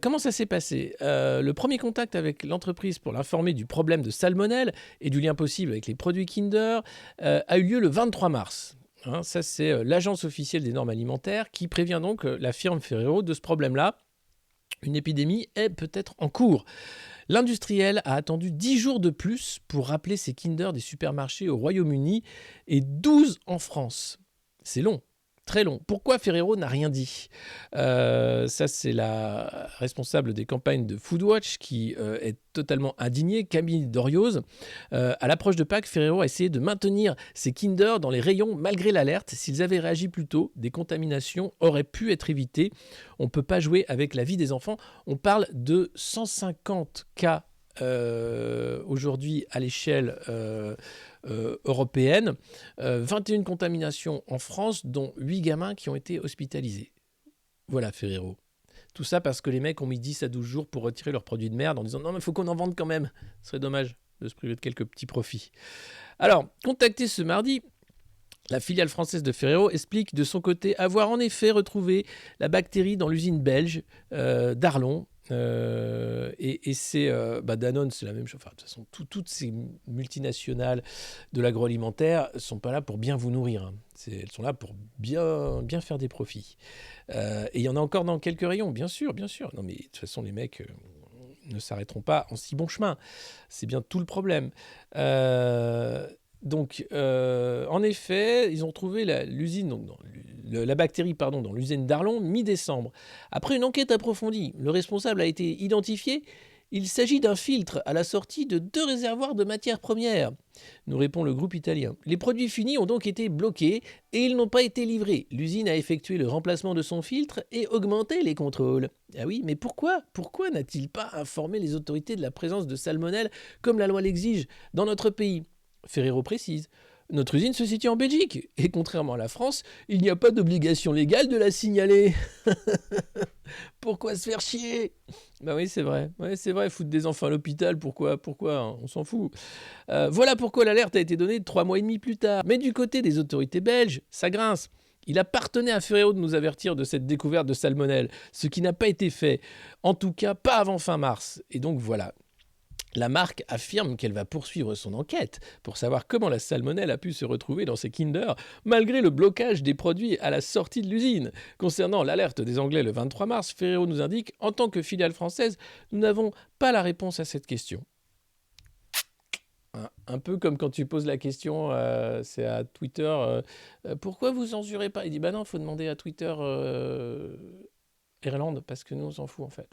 comment ça s'est passé? Le premier contact avec l'entreprise pour l'informer du problème de salmonelle et du lien possible avec les produits Kinder a eu lieu le 23 mars. Hein, ça, c'est l'agence officielle des normes alimentaires qui prévient donc la firme Ferrero de ce problème-là. Une épidémie est peut-être en cours. L'industriel a attendu 10 jours de plus pour rappeler ses Kinder des supermarchés au Royaume-Uni et 12 en France. C'est long. Très long. Pourquoi Ferrero n'a rien dit? Ça, c'est la responsable des campagnes de Foodwatch qui est totalement indignée, Camille Dorioz. À l'approche de Pâques, Ferrero a essayé de maintenir ses Kinder dans les rayons malgré l'alerte. S'ils avaient réagi plus tôt, des contaminations auraient pu être évitées. On ne peut pas jouer avec la vie des enfants. On parle de 150 cas aujourd'hui à l'échelle européenne, 21 contaminations en France, dont 8 gamins qui ont été hospitalisés. Voilà Ferrero. Tout ça parce que les mecs ont mis 10 à 12 jours pour retirer leurs produits de merde en disant « Non, mais il faut qu'on en vende quand même. Ce serait dommage de se priver de quelques petits profits. » Alors, contacté ce mardi, la filiale française de Ferrero explique de son côté avoir en effet retrouvé la bactérie dans l'usine belge d'Arlon. Et c'est Danone, c'est la même chose. Enfin, de toute façon, toutes ces multinationales de l'agroalimentaire ne sont pas là pour bien vous nourrir. Hein. Elles sont là pour bien faire des profits. Et il y en a encore dans quelques rayons, bien sûr. Non, mais de toute façon, les mecs ne s'arrêteront pas en si bon chemin. C'est bien tout le problème. Donc, en effet, ils ont trouvé l'usine, donc la bactérie dans l'usine d'Arlon mi-décembre. Après une enquête approfondie, le responsable a été identifié. Il s'agit d'un filtre à la sortie de 2 réservoirs de matières premières, nous répond le groupe italien. Les produits finis ont donc été bloqués et ils n'ont pas été livrés. L'usine a effectué le remplacement de son filtre et augmenté les contrôles. Ah oui, mais pourquoi n'a-t-il pas informé les autorités de la présence de salmonelle comme la loi l'exige dans notre pays? Ferrero précise. Notre usine se situe en Belgique et contrairement à la France, il n'y a pas d'obligation légale de la signaler. Pourquoi se faire chier? Bah oui, c'est vrai. Foutre des enfants à l'hôpital, pourquoi hein, on s'en fout. Voilà pourquoi l'alerte a été donnée 3 mois et demi plus tard. Mais du côté des autorités belges, ça grince. Il appartenait à Ferrero de nous avertir de cette découverte de salmonelle, ce qui n'a pas été fait. En tout cas, pas avant fin mars. Et donc voilà. La marque affirme qu'elle va poursuivre son enquête pour savoir comment la salmonelle a pu se retrouver dans ses Kinder malgré le blocage des produits à la sortie de l'usine. Concernant l'alerte des Anglais le 23 mars, Ferrero nous indique « En tant que filiale française, nous n'avons pas la réponse à cette question. » Un peu comme quand tu poses la question, c'est à Twitter, pourquoi vous censurez pas? Il dit « Bah non, il faut demander à Twitter Irlande parce que nous on s'en fout en fait. »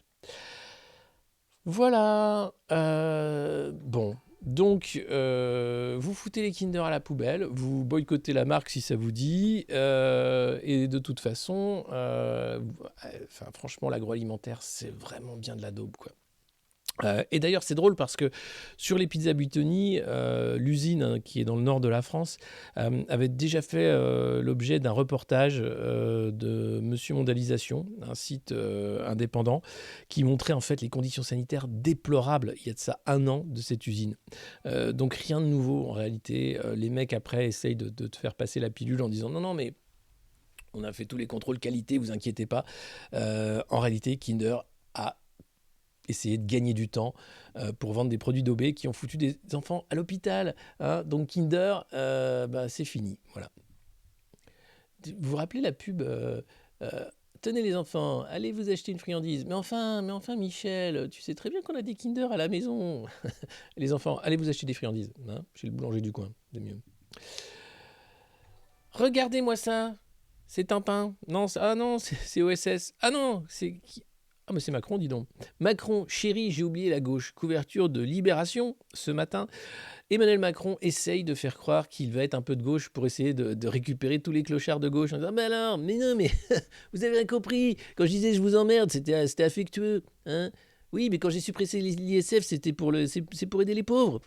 Voilà. Bon. Donc, vous foutez les Kinder à la poubelle, vous boycottez la marque si ça vous dit, et de toute façon, franchement, l'agroalimentaire, c'est vraiment bien de la daube, quoi. Et d'ailleurs, c'est drôle parce que sur les pizzas Buitoni, l'usine qui est dans le nord de la France avait déjà fait l'objet d'un reportage de Monsieur Mondialisation, un site indépendant, qui montrait en fait les conditions sanitaires déplorables il y a de ça 1 an de cette usine. Donc rien de nouveau en réalité. Les mecs après essayent de te faire passer la pilule en disant non, mais on a fait tous les contrôles qualité, vous inquiétez pas. En réalité, Kinder a essayer de gagner du temps pour vendre des produits daubés qui ont foutu des enfants à l'hôpital. Hein. Donc Kinder, c'est fini. Voilà. Vous vous rappelez la pub tenez les enfants, allez vous acheter une friandise. Mais enfin, Michel, tu sais très bien qu'on a des Kinder à la maison. Les enfants, allez vous acheter des friandises. Hein, chez le boulanger du coin, c'est mieux. Regardez-moi ça. C'est Tintin. Non, c'est OSS. Ah non, c'est... Ah, mais c'est Macron, dis donc. Macron, chérie, j'ai oublié la gauche. Couverture de Libération ce matin. Emmanuel Macron essaye de faire croire qu'il va être un peu de gauche pour essayer de récupérer tous les clochards de gauche en disant mais alors, mais non, mais vous avez rien compris. Quand je disais je vous emmerde, c'était affectueux. Hein, oui, mais quand j'ai supprimé l'ISF, c'est pour aider les pauvres.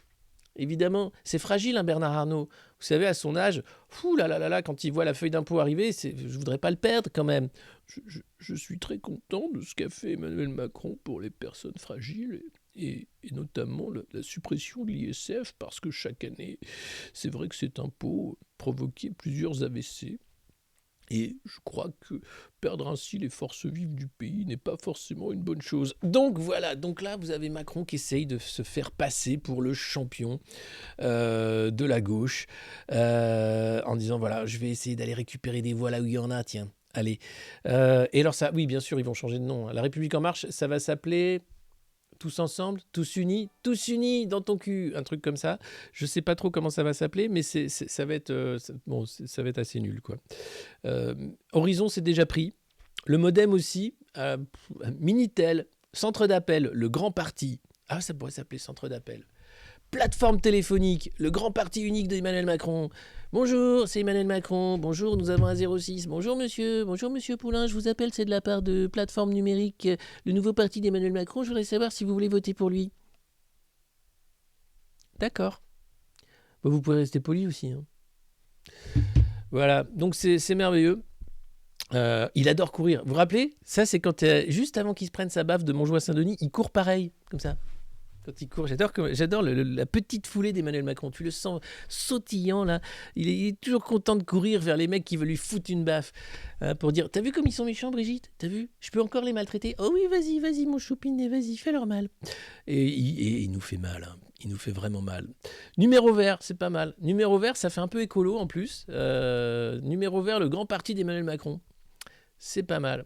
Évidemment, c'est fragile, hein, Bernard Arnault. Vous savez, à son âge, quand il voit la feuille d'impôt arriver, je ne voudrais pas le perdre quand même. Je suis très content de ce qu'a fait Emmanuel Macron pour les personnes fragiles et notamment la suppression de l'ISF parce que chaque année, c'est vrai que cet impôt provoquait plusieurs AVC. Et je crois que perdre ainsi les forces vives du pays n'est pas forcément une bonne chose. Donc voilà, donc là vous avez Macron qui essaye de se faire passer pour le champion de la gauche en disant voilà, je vais essayer d'aller récupérer des voix là où il y en a, tiens, allez. Et alors ça, oui bien sûr ils vont changer de nom. La République En Marche, ça va s'appeler... Tous ensemble, tous unis dans ton cul, un truc comme ça. Je sais pas trop comment ça va s'appeler, mais ça va être ça va être assez nul quoi. Horizon c'est déjà pris, le Modem aussi, Minitel, centre d'appel, le grand parti. Ah ça pourrait s'appeler centre d'appel. Plateforme téléphonique, le grand parti unique d'Emmanuel Macron. Bonjour, c'est Emmanuel Macron. Bonjour, nous avons un 06. Bonjour monsieur Poulain, je vous appelle, c'est de la part de Plateforme numérique, le nouveau parti d'Emmanuel Macron. Je voudrais savoir si vous voulez voter pour lui. D'accord. Bon, vous pouvez rester poli aussi. Hein. Voilà, donc c'est merveilleux. Il adore courir. Vous vous rappelez ? Ça, c'est quand juste avant qu'il se prenne sa baffe de Montjoie-Saint-Denis, il court pareil, comme ça. Quand il court, j'adore la petite foulée d'Emmanuel Macron. Tu le sens sautillant là. Il est toujours content de courir vers les mecs qui veulent lui foutre une baffe pour dire t'as vu comme ils sont méchants, Brigitte ? T'as vu ? Je peux encore les maltraiter ? Oh oui, vas-y, mon choupinet, vas-y, fais-leur mal. Et il nous fait mal. Hein. Il nous fait vraiment mal. Numéro vert, c'est pas mal. Numéro vert, ça fait un peu écolo en plus. Numéro vert, le grand parti d'Emmanuel Macron. C'est pas mal.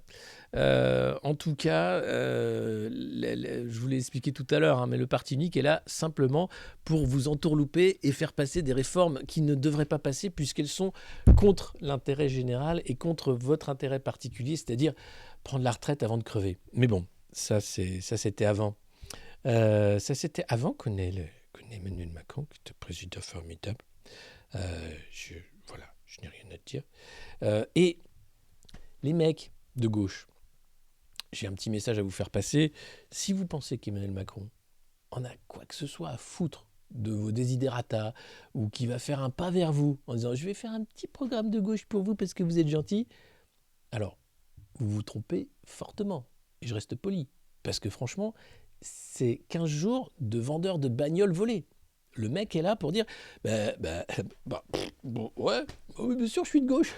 En tout cas, je vous l'ai expliqué tout à l'heure, hein, mais le parti unique est là simplement pour vous entourlouper et faire passer des réformes qui ne devraient pas passer puisqu'elles sont contre l'intérêt général et contre votre intérêt particulier, c'est-à-dire prendre la retraite avant de crever. Mais bon, ça c'était avant. Ça c'était avant qu'on ait Emmanuel Macron, qui est un président formidable. Je n'ai rien à dire. Et les mecs de gauche, j'ai un petit message à vous faire passer. Si vous pensez qu'Emmanuel Macron en a quoi que ce soit à foutre de vos desiderata ou qu'il va faire un pas vers vous en disant « je vais faire un petit programme de gauche pour vous parce que vous êtes gentil », alors vous vous trompez fortement. Et je reste poli. Parce que franchement, c'est 15 jours de vendeur de bagnoles volées. Le mec est là pour dire oui, bien sûr, je suis de gauche.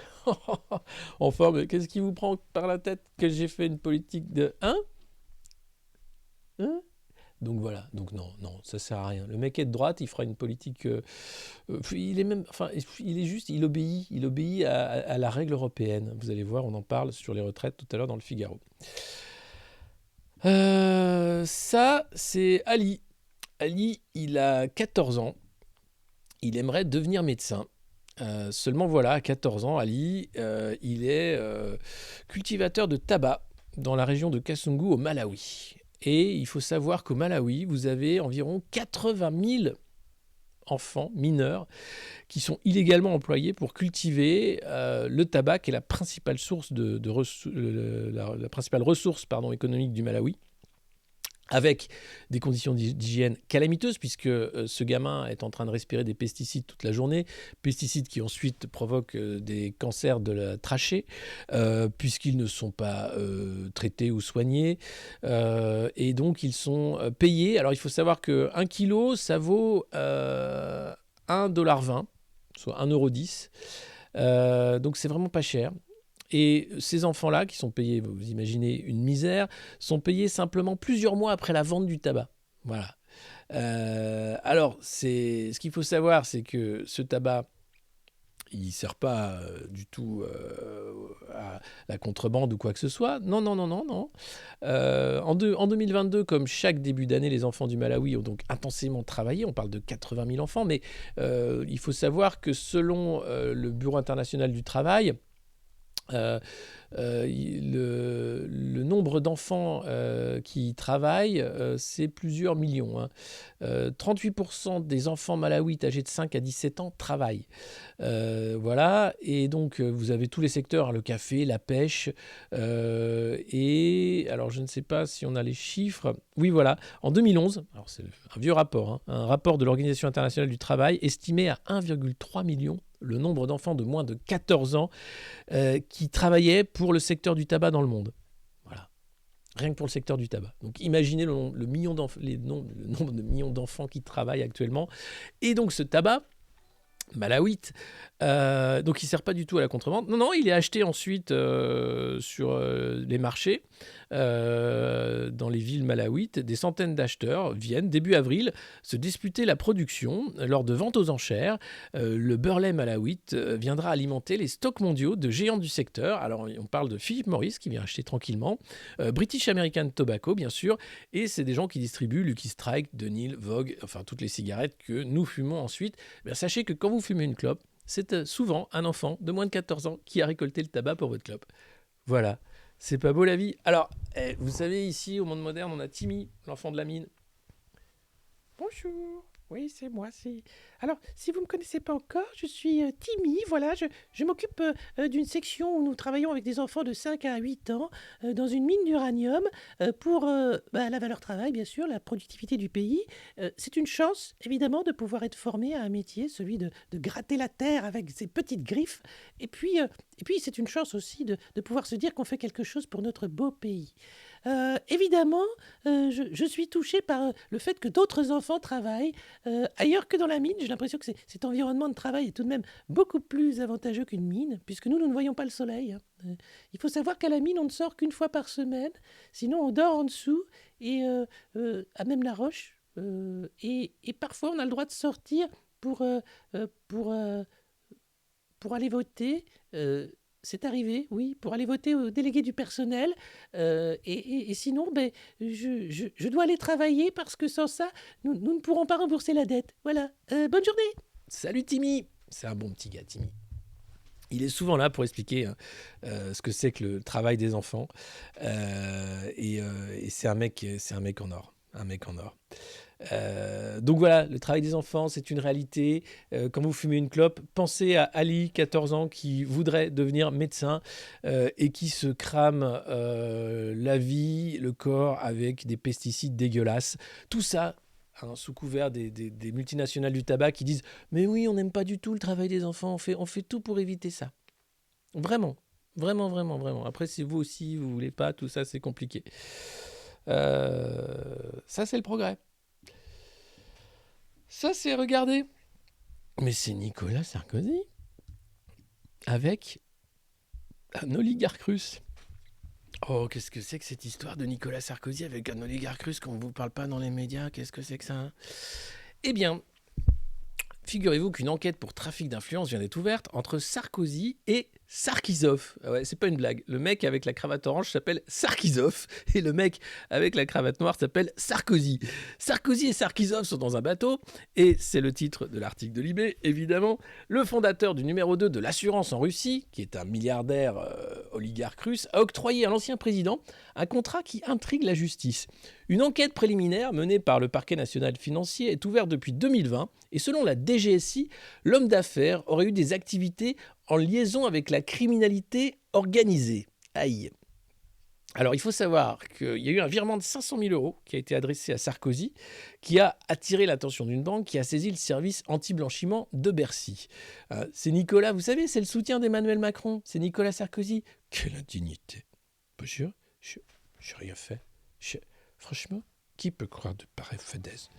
Enfin, mais qu'est-ce qui vous prend par la tête que j'ai fait une politique de... Hein. Donc voilà, donc non, ça sert à rien. Le mec est de droite, il fera une politique... il obéit à la règle européenne. Vous allez voir, on en parle sur les retraites tout à l'heure dans le Figaro. Ça, c'est Ali. Ali, il a 14 ans. Il aimerait devenir médecin. Seulement voilà, à 14 ans, Ali, il est cultivateur de tabac dans la région de Kasungu au Malawi. Et il faut savoir qu'au Malawi, vous avez environ 80 000 enfants mineurs qui sont illégalement employés pour cultiver le tabac, qui est la principale source la principale ressource économique du Malawi, avec des conditions d'hygiène calamiteuses, puisque ce gamin est en train de respirer des pesticides toute la journée, pesticides qui ensuite provoquent des cancers de la trachée, puisqu'ils ne sont pas traités ou soignés, et donc ils sont payés. Alors il faut savoir qu'un kilo, ça vaut 1,20 $, soit 1,10 €. Donc c'est vraiment pas cher. Et ces enfants-là, qui sont payés, vous imaginez, une misère, sont payés simplement plusieurs mois après la vente du tabac. Voilà. Alors, ce qu'il faut savoir, c'est que ce tabac, il ne sert pas du tout à la contrebande ou quoi que ce soit. Non. En 2022, comme chaque début d'année, les enfants du Malawi ont donc intensément travaillé. On parle de 80 000 enfants, mais il faut savoir que selon le Bureau international du travail, le nombre d'enfants qui travaillent, c'est plusieurs millions. 38% des enfants malawites âgés de 5 à 17 ans travaillent. Voilà, et donc vous avez tous les secteurs, le café, la pêche, et alors je ne sais pas si on a les chiffres. Oui, voilà, en 2011, alors c'est un vieux rapport, un rapport de l'Organisation internationale du travail estimait à 1,3 million le nombre d'enfants de moins de 14 ans qui travaillaient pour le secteur du tabac dans le monde. Voilà. Rien que pour le secteur du tabac. Donc imaginez le nombre de millions d'enfants qui travaillent actuellement. Et donc ce tabac malawite, donc il ne sert pas du tout à la contrebande. Non, il est acheté ensuite sur les marchés, dans les villes malawites. Des centaines d'acheteurs viennent, début avril, se disputer la production lors de ventes aux enchères. Le Burley malawite viendra alimenter les stocks mondiaux de géants du secteur. Alors on parle de Philip Morris qui vient acheter tranquillement, British American Tobacco bien sûr, et c'est des gens qui distribuent Lucky Strike, Dunhill, Vogue, enfin toutes les cigarettes que nous fumons ensuite. Bien, sachez que quand vous fumez une clope, c'est souvent un enfant de moins de 14 ans qui a récolté le tabac pour votre clope. Voilà, c'est pas beau la vie. Alors, vous savez, ici, au monde moderne, on a Timmy, l'enfant de la mine. Bonjour, oui, c'est moi. Alors, si vous ne me connaissez pas encore, je suis Timmy, voilà, je m'occupe d'une section où nous travaillons avec des enfants de 5 à 8 ans dans une mine d'uranium pour la valeur travail, bien sûr, la productivité du pays. C'est une chance, évidemment, de pouvoir être formé à un métier, celui de gratter la terre avec ses petites griffes. Et puis c'est une chance aussi de pouvoir se dire qu'on fait quelque chose pour notre beau pays. Évidemment, je suis touchée par le fait que d'autres enfants travaillent ailleurs que dans la mine. J'ai l'impression que cet environnement de travail est tout de même beaucoup plus avantageux qu'une mine, puisque nous ne voyons pas le soleil. Il faut savoir qu'à la mine, on ne sort qu'une fois par semaine, sinon on dort en dessous, et à même la roche. Et parfois, on a le droit de sortir pour aller voter. C'est arrivé, oui, pour aller voter au délégué du personnel. Et sinon, je dois aller travailler parce que sans ça, nous ne pourrons pas rembourser la dette. Voilà. Bonne journée. Salut Timmy. C'est un bon petit gars, Timmy. Il est souvent là pour expliquer ce que c'est que le travail des enfants. Et c'est un mec en or. Un mec en or. Donc voilà, le travail des enfants, c'est une réalité. Quand vous fumez une clope, pensez à Ali, 14 ans, qui voudrait devenir médecin et qui se crame la vie, le corps avec des pesticides dégueulasses. Tout ça, sous couvert des multinationales du tabac qui disent « Mais oui, on n'aime pas du tout le travail des enfants, on fait tout pour éviter ça. » Vraiment. Après, si vous aussi, vous voulez pas, tout ça, c'est compliqué. Ça, c'est le progrès. Ça, c'est, regardez. Mais c'est Nicolas Sarkozy avec un oligarque russe. Oh, qu'est-ce que c'est que cette histoire de Nicolas Sarkozy avec un oligarque russe qu'on ne vous parle pas dans les médias? Qu'est-ce que c'est que ça? Eh bien, figurez-vous qu'une enquête pour trafic d'influence vient d'être ouverte entre Sarkozy et Sarkisov. Ah ouais, c'est pas une blague. Le mec avec la cravate orange s'appelle Sarkisov et le mec avec la cravate noire s'appelle Sarkozy. Sarkozy et Sarkisov sont dans un bateau et c'est le titre de l'article de Libé, évidemment. Le fondateur du numéro 2 de l'assurance en Russie, qui est un milliardaire oligarque russe, a octroyé à l'ancien président un contrat qui intrigue la justice. Une enquête préliminaire menée par le parquet national financier est ouverte depuis 2020 et selon la DGSI, l'homme d'affaires aurait eu des activités en liaison avec la criminalité organisée. Aïe. Alors, il faut savoir qu'il y a eu un virement de 500 000 euros qui a été adressé à Sarkozy, qui a attiré l'attention d'une banque qui a saisi le service anti-blanchiment de Bercy. C'est Nicolas, vous savez, c'est le soutien d'Emmanuel Macron. C'est Nicolas Sarkozy. Quelle indignité. Pas sûr, je n'ai rien fait. Franchement, qui peut croire de pareilles fadaises ?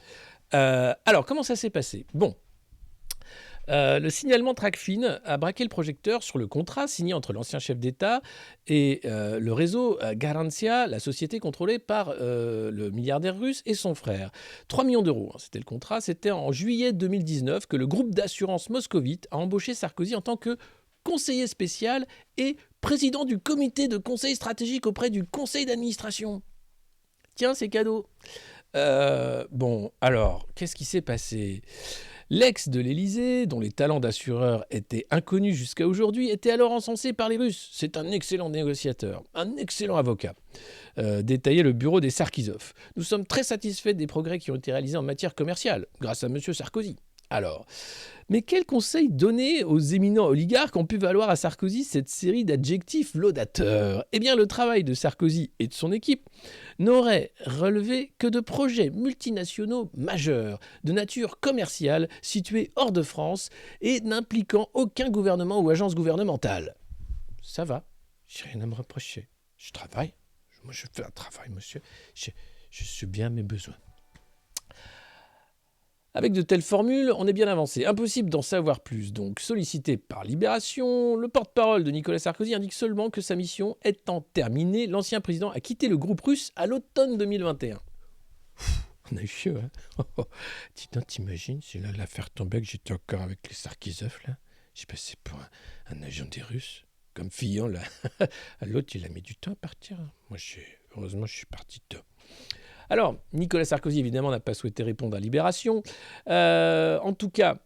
Alors, comment ça s'est passé ? Bon. Le signalement Tracfin a braqué le projecteur sur le contrat signé entre l'ancien chef d'État et le réseau Garantia, la société contrôlée par le milliardaire russe et son frère. 3 millions d'euros, c'était le contrat. C'était en juillet 2019 que le groupe d'assurance moscovite a embauché Sarkozy en tant que conseiller spécial et président du comité de conseil stratégique auprès du conseil d'administration. Tiens, c'est cadeau. Bon, alors, qu'est-ce qui s'est passé ? L'ex de l'Élysée, dont les talents d'assureur étaient inconnus jusqu'à aujourd'hui, était alors encensé par les Russes. C'est un excellent négociateur, un excellent avocat. Détaillait le bureau des Sarkisov. Nous sommes très satisfaits des progrès qui ont été réalisés en matière commerciale, grâce à M. Sarkozy. Alors, mais quel conseil donner aux éminents oligarques ont pu valoir à Sarkozy cette série d'adjectifs laudateurs ? Eh bien, le travail de Sarkozy et de son équipe n'aurait relevé que de projets multinationaux majeurs, de nature commerciale, situés hors de France et n'impliquant aucun gouvernement ou agence gouvernementale. Ça va, j'ai rien à me reprocher. Je travaille, moi je fais un travail, monsieur. Je suis bien à mes besoins. Avec de telles formules, on est bien avancé. Impossible d'en savoir plus. Donc, sollicité par Libération, le porte-parole de Nicolas Sarkozy indique seulement que sa mission étant terminée, l'ancien président a quitté le groupe russe à l'automne 2021. On a eu chaud, hein. T'imagines, si là l'affaire tombait que j'étais encore avec les Sarkisov, là. J'ai passé pour un agent des Russes. Comme Fillon, là. L'autre, il a mis du temps à partir. Moi, heureusement, je suis parti tôt. Alors, Nicolas Sarkozy, évidemment, n'a pas souhaité répondre à Libération. En tout cas,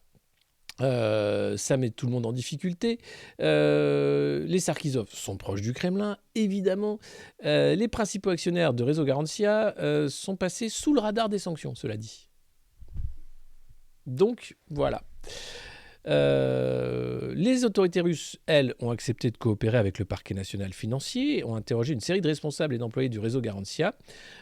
ça met tout le monde en difficulté. Les Sarkisov sont proches du Kremlin, évidemment. Les principaux actionnaires de Réseau Garantia sont passés sous le radar des sanctions, cela dit. Donc, voilà. Les autorités russes, elles, ont accepté de coopérer avec le parquet national financier, ont interrogé une série de responsables et d'employés du réseau Garantia.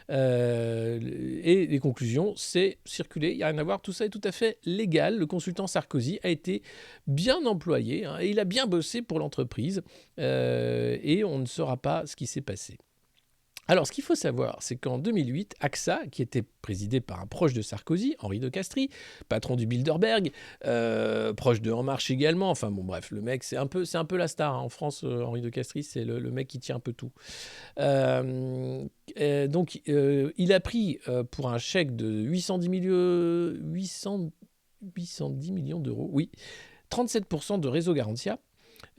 Et les conclusions, c'est circuler, il n'y a rien à voir, tout ça est tout à fait légal. Le consultant Sarkozy a été bien employé, hein, et il a bien bossé pour l'entreprise, et on ne saura pas ce qui s'est passé. Alors, ce qu'il faut savoir, c'est qu'en 2008, AXA, qui était présidé par un proche de Sarkozy, Henri de Castries, patron du Bilderberg, proche de En Marche également, enfin bon bref, le mec, c'est un peu la star, hein. En France, Henri de Castries, c'est le mec qui tient un peu tout. Donc, il a pris pour un chèque de 810 millions d'euros, oui, 37% de Réseau Garantia.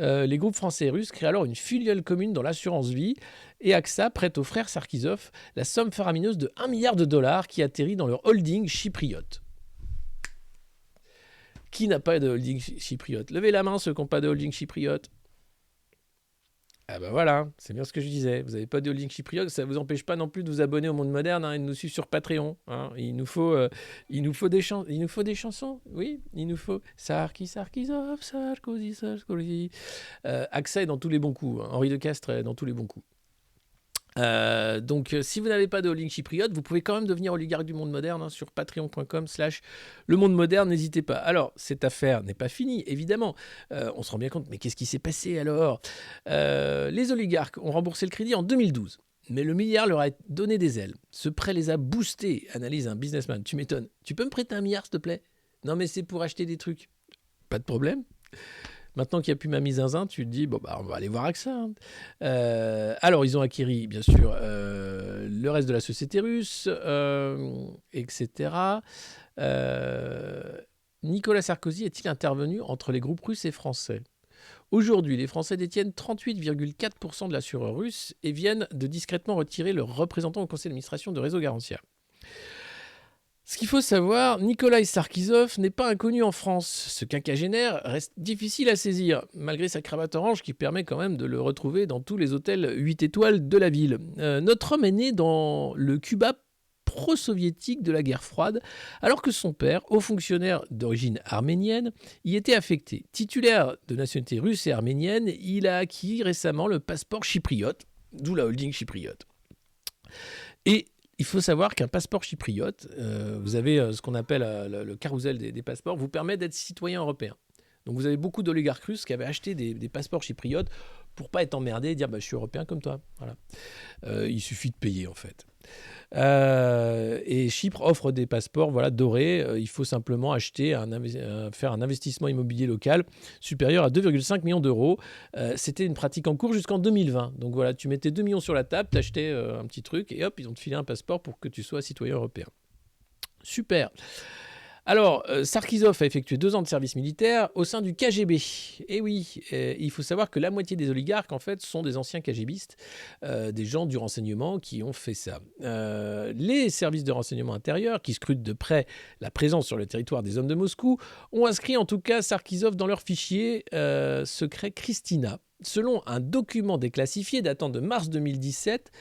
Les groupes français et russes créent alors une filiale commune dans l'assurance vie et AXA prête aux frères Sarkisov la somme faramineuse de 1 milliard de dollars qui atterrit dans leur holding chypriote. Qui n'a pas de holding chypriote ? Levez la main ceux qui n'ont pas de holding chypriote. Ah ben voilà, c'est bien ce que je disais. Vous n'avez pas de holding chypriote, ça ne vous empêche pas non plus de vous abonner au Monde Moderne, hein, et de nous suivre sur Patreon. Hein. Il nous faut des chansons. Oui, il nous faut Sarkisov, Sarkozy. AXA est dans tous les bons coups. Hein. Henri de Castres est dans tous les bons coups. Donc, si vous n'avez pas de holding chypriote, vous pouvez quand même devenir oligarque du Monde Moderne, hein, sur patreon.com/le Monde Moderne, n'hésitez pas. Alors, cette affaire n'est pas finie, évidemment. On se rend bien compte, mais qu'est-ce qui s'est passé alors ? Les oligarques ont remboursé le crédit en 2012, mais le milliard leur a donné des ailes. Ce prêt les a boostés, analyse un businessman. Tu m'étonnes. Tu peux me prêter 1 milliard, s'il te plaît ? Non, mais c'est pour acheter des trucs. Pas de problème. Maintenant qu'il n'y a plus Mamie Zinzin, tu te dis, bon, bah, on va aller voir AXA. Hein. Alors, ils ont acquis, bien sûr, le reste de la société russe, etc. Nicolas Sarkozy est-il intervenu entre les groupes russes et français ? Aujourd'hui, les Français détiennent 38,4% de l'assureur russe et viennent de discrètement retirer leur représentant au conseil d'administration de Réseau Garantia. Ce qu'il faut savoir, Nikolai Sarkisov n'est pas inconnu en France. Ce quinquagénaire reste difficile à saisir, malgré sa cravate orange qui permet quand même de le retrouver dans tous les hôtels 8 étoiles de la ville. Notre homme est né dans le Cuba pro-soviétique de la guerre froide, alors que son père, haut fonctionnaire d'origine arménienne, y était affecté. Titulaire de nationalité russe et arménienne, il a acquis récemment le passeport chypriote, d'où la holding chypriote. Et il faut savoir qu'un passeport chypriote, vous avez ce qu'on appelle le carrousel des passeports, vous permet d'être citoyen européen. Donc vous avez beaucoup d'oligarques russes qui avaient acheté des passeports chypriotes pour pas être emmerdés et dire je suis européen comme toi. Voilà. Il suffit de payer en fait. Et Chypre offre des passeports dorés. Il faut simplement faire un investissement immobilier local supérieur à 2,5 millions d'euros. C'était une pratique en cours jusqu'en 2020. Donc voilà, tu mettais 2 millions sur la table, t'achetais un petit truc et hop, ils ont te filé un passeport pour que tu sois citoyen européen. Super. Alors, Sarkisov a effectué 2 ans de service militaire au sein du KGB. Et oui, il faut savoir que la moitié des oligarques, en fait, sont des anciens KGBistes, des gens du renseignement qui ont fait ça. Les services de renseignement intérieur, qui scrutent de près la présence sur le territoire des hommes de Moscou, ont inscrit en tout cas Sarkisov dans leur fichier secret Kristina. Selon un document déclassifié datant de mars 2017,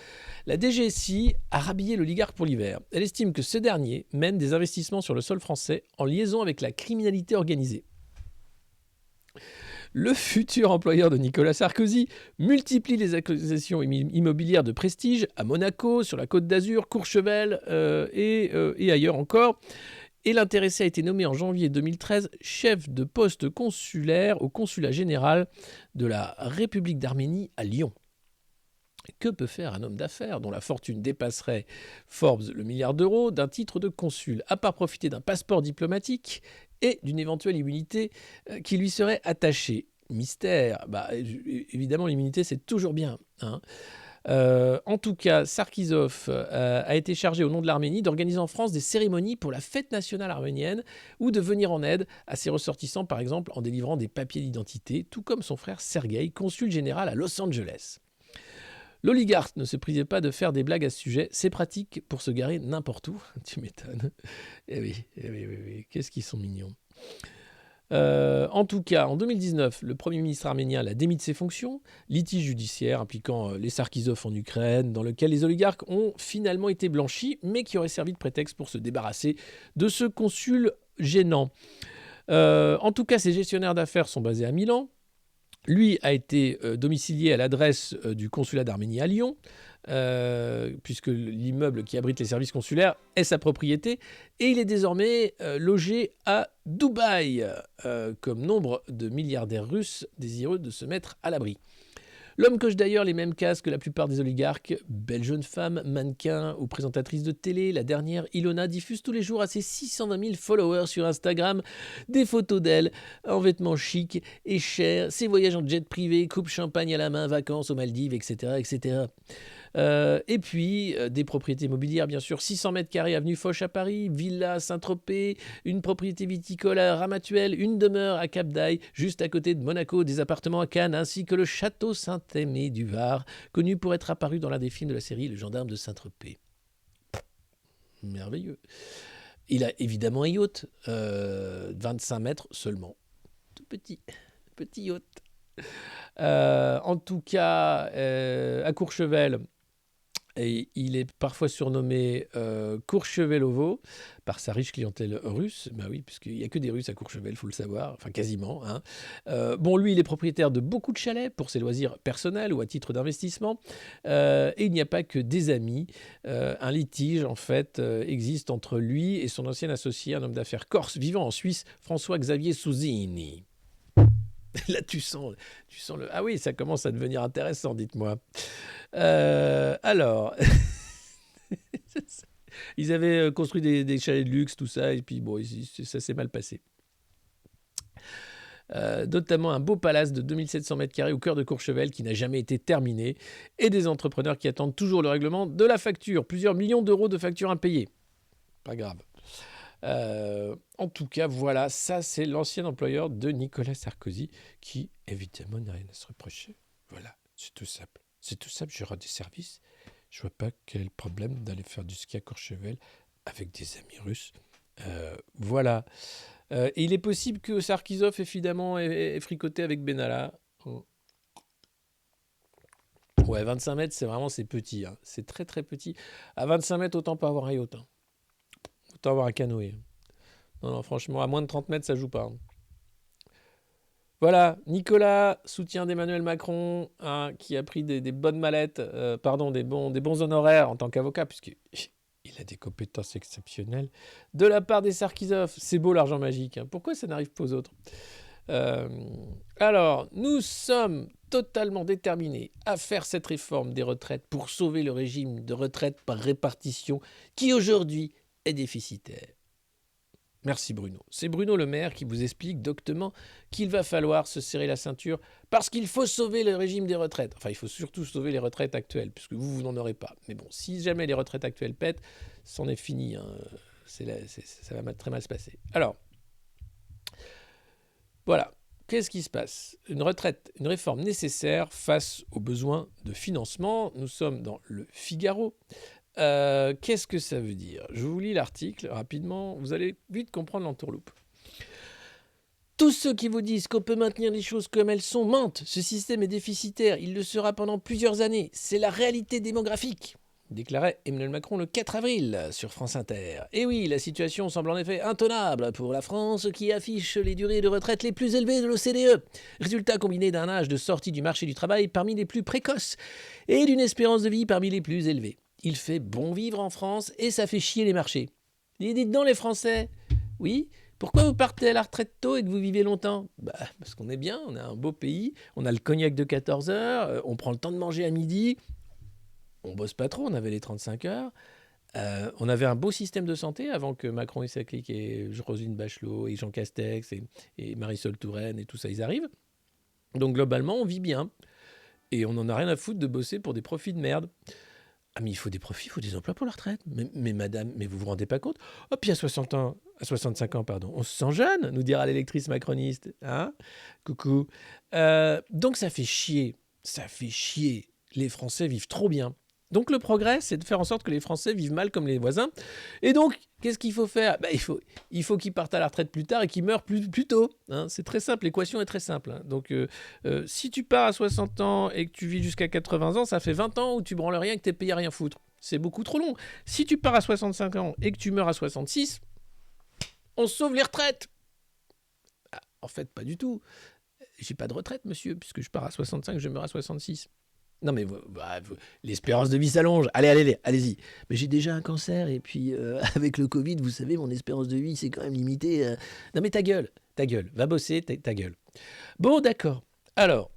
la DGSI a rhabillé l'oligarque pour l'hiver. Elle estime que ce dernier mène des investissements sur le sol français en liaison avec la criminalité organisée. Le futur employeur de Nicolas Sarkozy multiplie les acquisitions immobilières de prestige à Monaco, sur la Côte d'Azur, Courchevel et ailleurs encore. Et l'intéressé a été nommé en janvier 2013 chef de poste consulaire au consulat général de la République d'Arménie à Lyon. Que peut faire un homme d'affaires dont la fortune dépasserait Forbes le milliard d'euros d'un titre de consul, à part profiter d'un passeport diplomatique et d'une éventuelle immunité qui lui serait attachée? Mystère, évidemment l'immunité c'est toujours bien, hein. En tout cas, Sarkisov a été chargé au nom de l'Arménie d'organiser en France des cérémonies pour la fête nationale arménienne ou de venir en aide à ses ressortissants, par exemple en délivrant des papiers d'identité, tout comme son frère Sergueï, consul général à Los Angeles. L'oligarque ne se privait pas de faire des blagues à ce sujet, c'est pratique pour se garer n'importe où, tu m'étonnes. Eh oui, qu'est-ce qu'ils sont mignons. En tout cas, en 2019, le Premier ministre arménien l'a démis de ses fonctions, litige judiciaire impliquant les Sarkisov en Ukraine, dans lequel les oligarques ont finalement été blanchis, mais qui aurait servi de prétexte pour se débarrasser de ce consul gênant. En tout cas, ces gestionnaires d'affaires sont basés à Milan. Lui a été domicilié à l'adresse du consulat d'Arménie à Lyon, puisque l'immeuble qui abrite les services consulaires est sa propriété, et il est désormais logé à Dubaï, comme nombre de milliardaires russes désireux de se mettre à l'abri. L'homme coche d'ailleurs les mêmes cases que la plupart des oligarques. Belle jeune femme, mannequin ou présentatrice de télé, la dernière, Ilona, diffuse tous les jours à ses 620 000 followers sur Instagram des photos d'elle en vêtements chics et chers, ses voyages en jet privé, coupe champagne à la main, vacances aux Maldives, etc. etc. Et puis, des propriétés immobilières, bien sûr, 600 mètres carrés avenue Foch à Paris, Villa à Saint-Tropez, une propriété viticole à Ramatuelle, une demeure à Cap d'Aille, juste à côté de Monaco, des appartements à Cannes, ainsi que le château Saint-Aimé du Var, connu pour être apparu dans l'un des films de la série Le Gendarme de Saint-Tropez. Merveilleux. Il a évidemment un yacht, 25 mètres seulement. Tout petit yacht. En tout cas, à Courchevel, et il est parfois surnommé Courchevelovo par sa riche clientèle russe. Ben oui, puisqu'il n'y a que des Russes à Courchevel, il faut le savoir, enfin quasiment. Hein. Lui, il est propriétaire de beaucoup de chalets pour ses loisirs personnels ou à titre d'investissement. Et il n'y a pas que des amis. Un litige, en fait, existe entre lui et son ancien associé, un homme d'affaires corse vivant en Suisse, François-Xavier Souzini. Là, tu sens le... Ah oui, ça commence à devenir intéressant, dites-moi. Alors, ils avaient construit des chalets de luxe, tout ça, et puis bon, ça s'est mal passé. Notamment un beau palace de 2700 mètres carrés au cœur de Courchevel qui n'a jamais été terminé, et des entrepreneurs qui attendent toujours le règlement de la facture. Plusieurs millions d'euros de factures impayées. Pas grave. En tout cas, voilà, ça c'est l'ancien employeur de Nicolas Sarkozy qui, évidemment, n'a rien à se reprocher. Voilà, c'est tout simple. C'est tout simple, je rends des services. Je vois pas quel est le problème d'aller faire du ski à Courchevel avec des amis russes. Voilà. Et il est possible que Sarkisov, évidemment, ait fricoté avec Benalla. Ouais, 25 mètres, c'est petit. Hein. C'est très, très petit. À 25 mètres, autant pas avoir un yacht. Hein. Autant avoir un canoë. Non, franchement, à moins de 30 mètres, ça joue pas. Hein. Voilà, Nicolas, soutien d'Emmanuel Macron, hein, qui a pris des bonnes mallettes, des bons honoraires en tant qu'avocat, puisqu'il a des compétences exceptionnelles, de la part des Sarkisov. C'est beau l'argent magique. Hein. Pourquoi ça n'arrive pas aux autres ? Alors, nous sommes totalement déterminés à faire cette réforme des retraites pour sauver le régime de retraite par répartition qui aujourd'hui est déficitaire. Merci Bruno. C'est Bruno Le Maire qui vous explique doctement qu'il va falloir se serrer la ceinture parce qu'il faut sauver le régime des retraites. Enfin, il faut surtout sauver les retraites actuelles, puisque vous n'en aurez pas. Mais bon, si jamais les retraites actuelles pètent, c'en est fini. Hein. Ça va très mal se passer. Alors, voilà. Qu'est-ce qui se passe ? Une réforme nécessaire face aux besoins de financement. Nous sommes dans le Figaro. Qu'est-ce que ça veut dire ? Je vous lis l'article rapidement, vous allez vite comprendre l'entourloupe. Tous ceux qui vous disent qu'on peut maintenir les choses comme elles sont mentent. Ce système est déficitaire, il le sera pendant plusieurs années. C'est la réalité démographique, déclarait Emmanuel Macron le 4 avril sur France Inter. Et oui, la situation semble en effet intenable pour la France qui affiche les durées de retraite les plus élevées de l'OCDE. Résultat combiné d'un âge de sortie du marché du travail parmi les plus précoces et d'une espérance de vie parmi les plus élevées. Il fait bon vivre en France et ça fait chier les marchés. Et dites donc les Français, oui, pourquoi vous partez à la retraite tôt et que vous vivez longtemps ? Parce qu'on est bien, on a un beau pays, on a le cognac de 14 heures, on prend le temps de manger à midi, on bosse pas trop, on avait les 35 heures, on avait un beau système de santé avant que Macron et sa clique et Roselyne Bachelot et Jean Castex et Marisol Touraine et tout ça, ils arrivent. Donc globalement, on vit bien et on n'en a rien à foutre de bosser pour des profits de merde. Ah mais il faut des profits, il faut des emplois pour la retraite. Mais madame, mais vous vous rendez pas compte ? Oh, puis à 65 ans, on se sent jeune, nous dira l'électrice macroniste. Hein ? Coucou. Donc ça fait chier. Les Français vivent trop bien. Donc le progrès, c'est de faire en sorte que les Français vivent mal comme les voisins. Et donc, qu'est-ce qu'il faut faire ? Il faut qu'ils partent à la retraite plus tard et qu'ils meurent plus tôt. Hein, c'est très simple, l'équation est très simple. Hein. Donc, si tu pars à 60 ans et que tu vis jusqu'à 80 ans, ça fait 20 ans où tu branles rien et que tu es payé à rien foutre. C'est beaucoup trop long. Si tu pars à 65 ans et que tu meurs à 66, on sauve les retraites. Ah, en fait, pas du tout. J'ai pas de retraite, monsieur, puisque je pars à 65, je meurs à 66. Non mais l'espérance de vie s'allonge. Allez-y. Mais j'ai déjà un cancer et puis avec le Covid, vous savez, mon espérance de vie, c'est quand même limité. Non mais ta gueule. Va bosser, ta gueule. Bon, d'accord. Alors,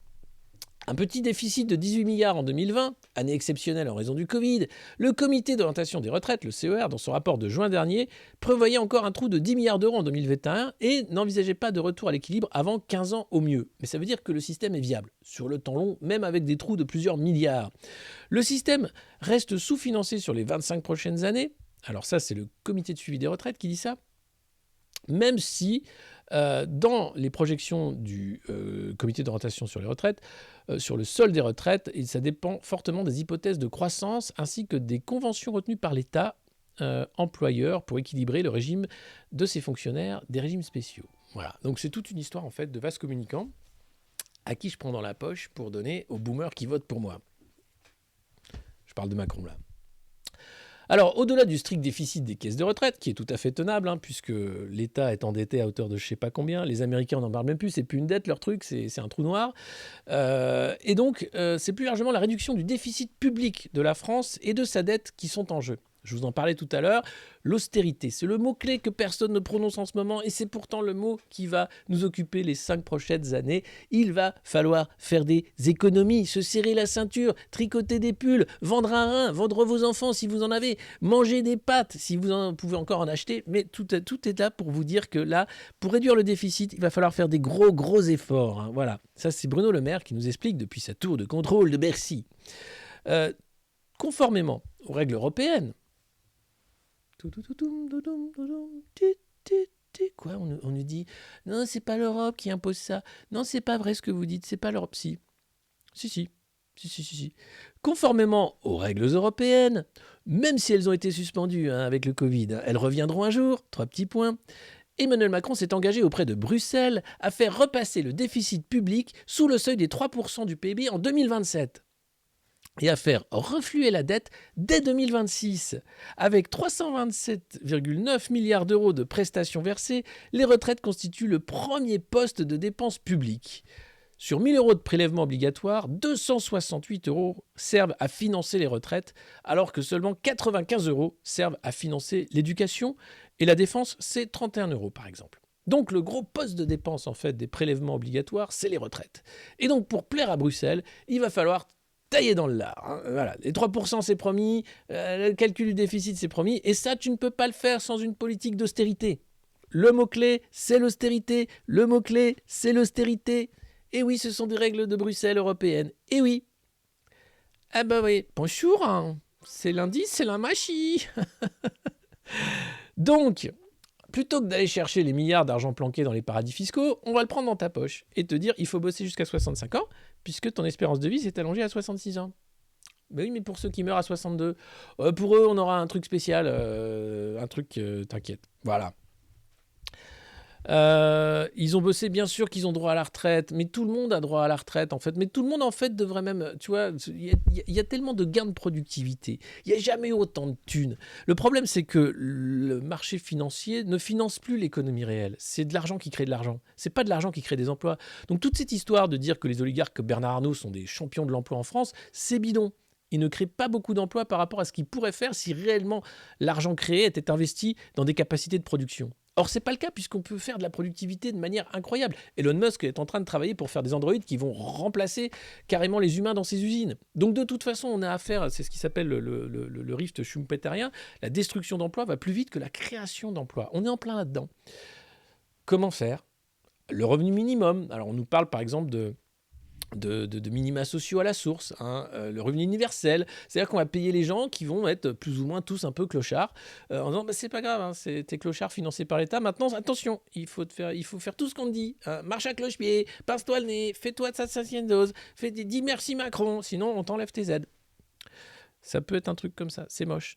un petit déficit de 18 milliards en 2020, année exceptionnelle en raison du Covid. Le comité d'orientation des retraites, le CER, dans son rapport de juin dernier, prévoyait encore un trou de 10 milliards d'euros en 2021 et n'envisageait pas de retour à l'équilibre avant 15 ans au mieux. Mais ça veut dire que le système est viable, sur le temps long, même avec des trous de plusieurs milliards. Le système reste sous-financé sur les 25 prochaines années. Alors ça, c'est le comité de suivi des retraites qui dit ça. Même si, dans les projections du comité d'orientation sur les retraites, sur le solde des retraites, et ça dépend fortement des hypothèses de croissance ainsi que des conventions retenues par l'État employeur pour équilibrer le régime de ses fonctionnaires des régimes spéciaux. Voilà, donc c'est toute une histoire en fait de vases communicants à qui je prends dans la poche pour donner aux boomers qui votent pour moi. Je parle de Macron là. Alors, au-delà du strict déficit des caisses de retraite, qui est tout à fait tenable, hein, puisque l'État est endetté à hauteur de je ne sais pas combien, les Américains n'en parlent même plus, c'est plus une dette, leur truc, c'est un trou noir. Et donc, c'est plus largement la réduction du déficit public de la France et de sa dette qui sont en jeu. Je vous en parlais tout à l'heure, l'austérité, c'est le mot-clé que personne ne prononce en ce moment et c'est pourtant le mot qui va nous occuper les 5 prochaines années. Il va falloir faire des économies, se serrer la ceinture, tricoter des pulls, vendre un rein, vendre vos enfants si vous en avez, manger des pâtes si vous en pouvez encore en acheter, mais tout est là pour vous dire que là, pour réduire le déficit, il va falloir faire des gros efforts. Hein. Voilà, ça c'est Bruno Le Maire qui nous explique depuis sa tour de contrôle de Bercy. Conformément aux règles européennes, Quoi, on nous dit non, c'est pas l'Europe qui impose ça. Non, c'est pas vrai ce que vous dites, c'est pas l'Europe. Si. Conformément aux règles européennes, même si elles ont été suspendues avec le Covid, elles reviendront un jour. 3 petits points. Emmanuel Macron s'est engagé auprès de Bruxelles à faire repasser le déficit public sous le seuil des 3% du PIB en 2027 et à faire refluer la dette dès 2026. Avec 327,9 milliards d'euros de prestations versées, les retraites constituent le premier poste de dépenses publiques. Sur 1 000 euros de prélèvement obligatoire, 268 euros servent à financer les retraites, alors que seulement 95 euros servent à financer l'éducation. Et la défense, c'est 31 euros par exemple. Donc le gros poste de dépense en fait des prélèvements obligatoires, c'est les retraites. Et donc pour plaire à Bruxelles, il va falloir tailler dans le lard. Voilà. Les 3% c'est promis, le calcul du déficit c'est promis, et ça tu ne peux pas le faire sans une politique d'austérité. Le mot-clé, c'est l'austérité. Le mot-clé, c'est l'austérité. Et oui, ce sont des règles de Bruxelles européennes. Et oui. Ah bah oui, bonjour, c'est lundi, c'est la machie. Donc, plutôt que d'aller chercher les milliards d'argent planqués dans les paradis fiscaux, on va le prendre dans ta poche et te dire il faut bosser jusqu'à 65 ans, puisque ton espérance de vie s'est allongée à 66 ans. Ben oui, mais pour ceux qui meurent à 62, pour eux, on aura un truc spécial, t'inquiète. Voilà. Ils ont bossé, bien sûr qu'ils ont droit à la retraite, mais tout le monde a droit à la retraite en fait. Mais tout le monde en fait devrait même, tu vois, il y a tellement de gains de productivité, il n'y a jamais eu autant de thunes. Le problème c'est que le marché financier ne finance plus l'économie réelle, c'est de l'argent qui crée de l'argent, c'est pas de l'argent qui crée des emplois. Donc toute cette histoire de dire que les oligarques comme Bernard Arnault sont des champions de l'emploi en France, c'est bidon. Ils ne créent pas beaucoup d'emplois par rapport à ce qu'ils pourraient faire si réellement l'argent créé était investi dans des capacités de production. Or, ce n'est pas le cas puisqu'on peut faire de la productivité de manière incroyable. Elon Musk est en train de travailler pour faire des androïdes qui vont remplacer carrément les humains dans ses usines. Donc de toute façon, on a affaire, c'est ce qui s'appelle le rift schumpeterien, la destruction d'emplois va plus vite que la création d'emplois. On est en plein là-dedans. Comment faire ? Le revenu minimum. Alors on nous parle par exemple de minima sociaux à la source, le revenu universel, c'est-à-dire qu'on va payer les gens qui vont être plus ou moins tous un peu clochards, en disant c'est pas grave, c'est tes clochards financés par l'État, maintenant attention, il faut faire tout ce qu'on te dit, marche à cloche-pied, pince-toi le nez, fais-toi de sa 5e dose, dis merci Macron, sinon on t'enlève tes aides. Ça peut être un truc comme ça, c'est moche.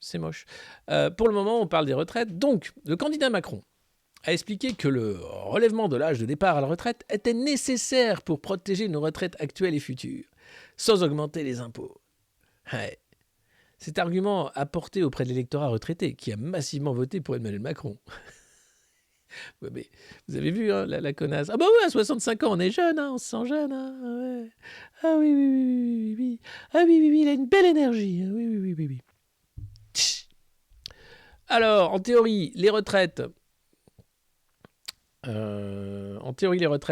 Pour le moment, on parle des retraites, donc le candidat Macron a expliqué que le relèvement de l'âge de départ à la retraite était nécessaire pour protéger nos retraites actuelles et futures, sans augmenter les impôts. Ouais. Cet argument apporté auprès de l'électorat retraité, qui a massivement voté pour Emmanuel Macron. Ouais, mais vous avez vu la connasse. Ah bah ouais, à 65 ans, on est jeune, on se sent jeune. Ouais. Ah oui. Ah oui, il a une belle énergie. Oui. Alors, en théorie, les retraites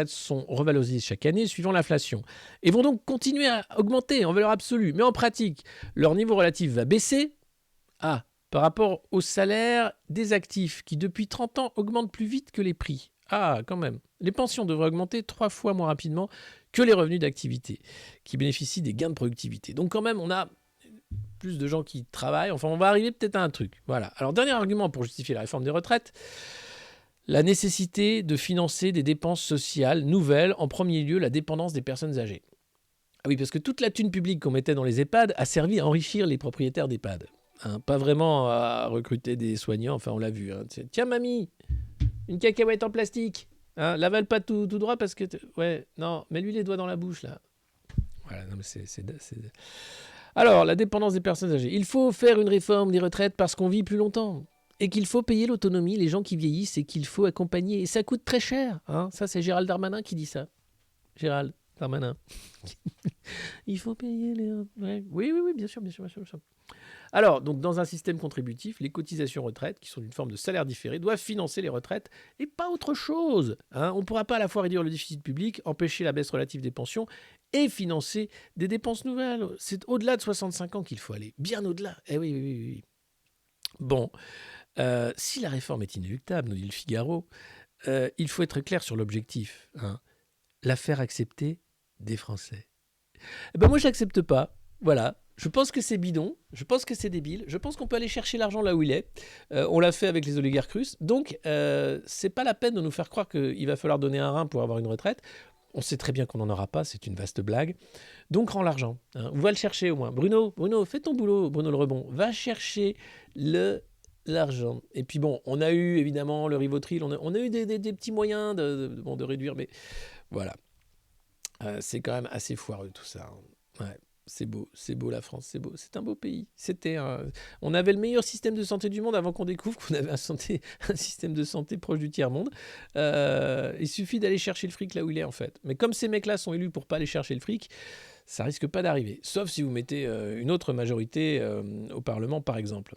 sont revalorisées chaque année suivant l'inflation et vont donc continuer à augmenter en valeur absolue. Mais en pratique, leur niveau relatif va baisser par rapport au salaire des actifs qui, depuis 30 ans, augmentent plus vite que les prix. Quand même. Les pensions devraient augmenter 3 fois moins rapidement que les revenus d'activité qui bénéficient des gains de productivité. Donc quand même, on a plus de gens qui travaillent. Enfin, on va arriver peut-être à un truc. Voilà. Alors, dernier argument pour justifier la réforme des retraites, la nécessité de financer des dépenses sociales nouvelles, en premier lieu la dépendance des personnes âgées. Ah oui, parce que toute la thune publique qu'on mettait dans les EHPAD a servi à enrichir les propriétaires d'EHPAD. Pas vraiment à recruter des soignants, enfin on l'a vu. Tiens mamie, une cacahuète en plastique. L'avale pas tout droit parce que... Ouais, non, mets-lui les doigts dans la bouche là. Voilà, non mais c'est... Alors, la dépendance des personnes âgées. Il faut faire une réforme des retraites parce qu'on vit plus longtemps. Et qu'il faut payer l'autonomie, les gens qui vieillissent, et qu'il faut accompagner. Et ça coûte très cher. Ça, c'est Gérald Darmanin qui dit ça. Gérald Darmanin. Il faut payer les... Ouais. Oui, bien sûr. Alors, donc, dans un système contributif, les cotisations retraite, qui sont une forme de salaire différé, doivent financer les retraites et pas autre chose. On ne pourra pas à la fois réduire le déficit public, empêcher la baisse relative des pensions et financer des dépenses nouvelles. C'est au-delà de 65 ans qu'il faut aller. Bien au-delà. Eh oui. Bon... si la réforme est inéluctable, nous dit le Figaro, il faut être clair sur l'objectif. La faire accepter des Français. Moi, je n'accepte pas. Voilà. Je pense que c'est bidon, je pense que c'est débile, je pense qu'on peut aller chercher l'argent là où il est. On l'a fait avec les oligarques russes, donc c'est pas la peine de nous faire croire qu'il va falloir donner un rein pour avoir une retraite. On sait très bien qu'on n'en aura pas, c'est une vaste blague. Donc rends l'argent, hein. On va le chercher au moins. Bruno, fais ton boulot, Bruno le rebond. Va chercher l'argent. Et puis bon, on a eu évidemment le Rivotril, on a eu des petits moyens de réduire, mais voilà. C'est quand même assez foireux tout ça, hein. Ouais. C'est beau la France, c'est beau, c'est un beau pays. On avait le meilleur système de santé du monde avant qu'on découvre qu'on avait un système de santé proche du tiers-monde. Il suffit d'aller chercher le fric là où il est en fait. Mais comme ces mecs-là sont élus pour pas aller chercher le fric, ça risque pas d'arriver. Sauf si vous mettez une autre majorité au Parlement par exemple.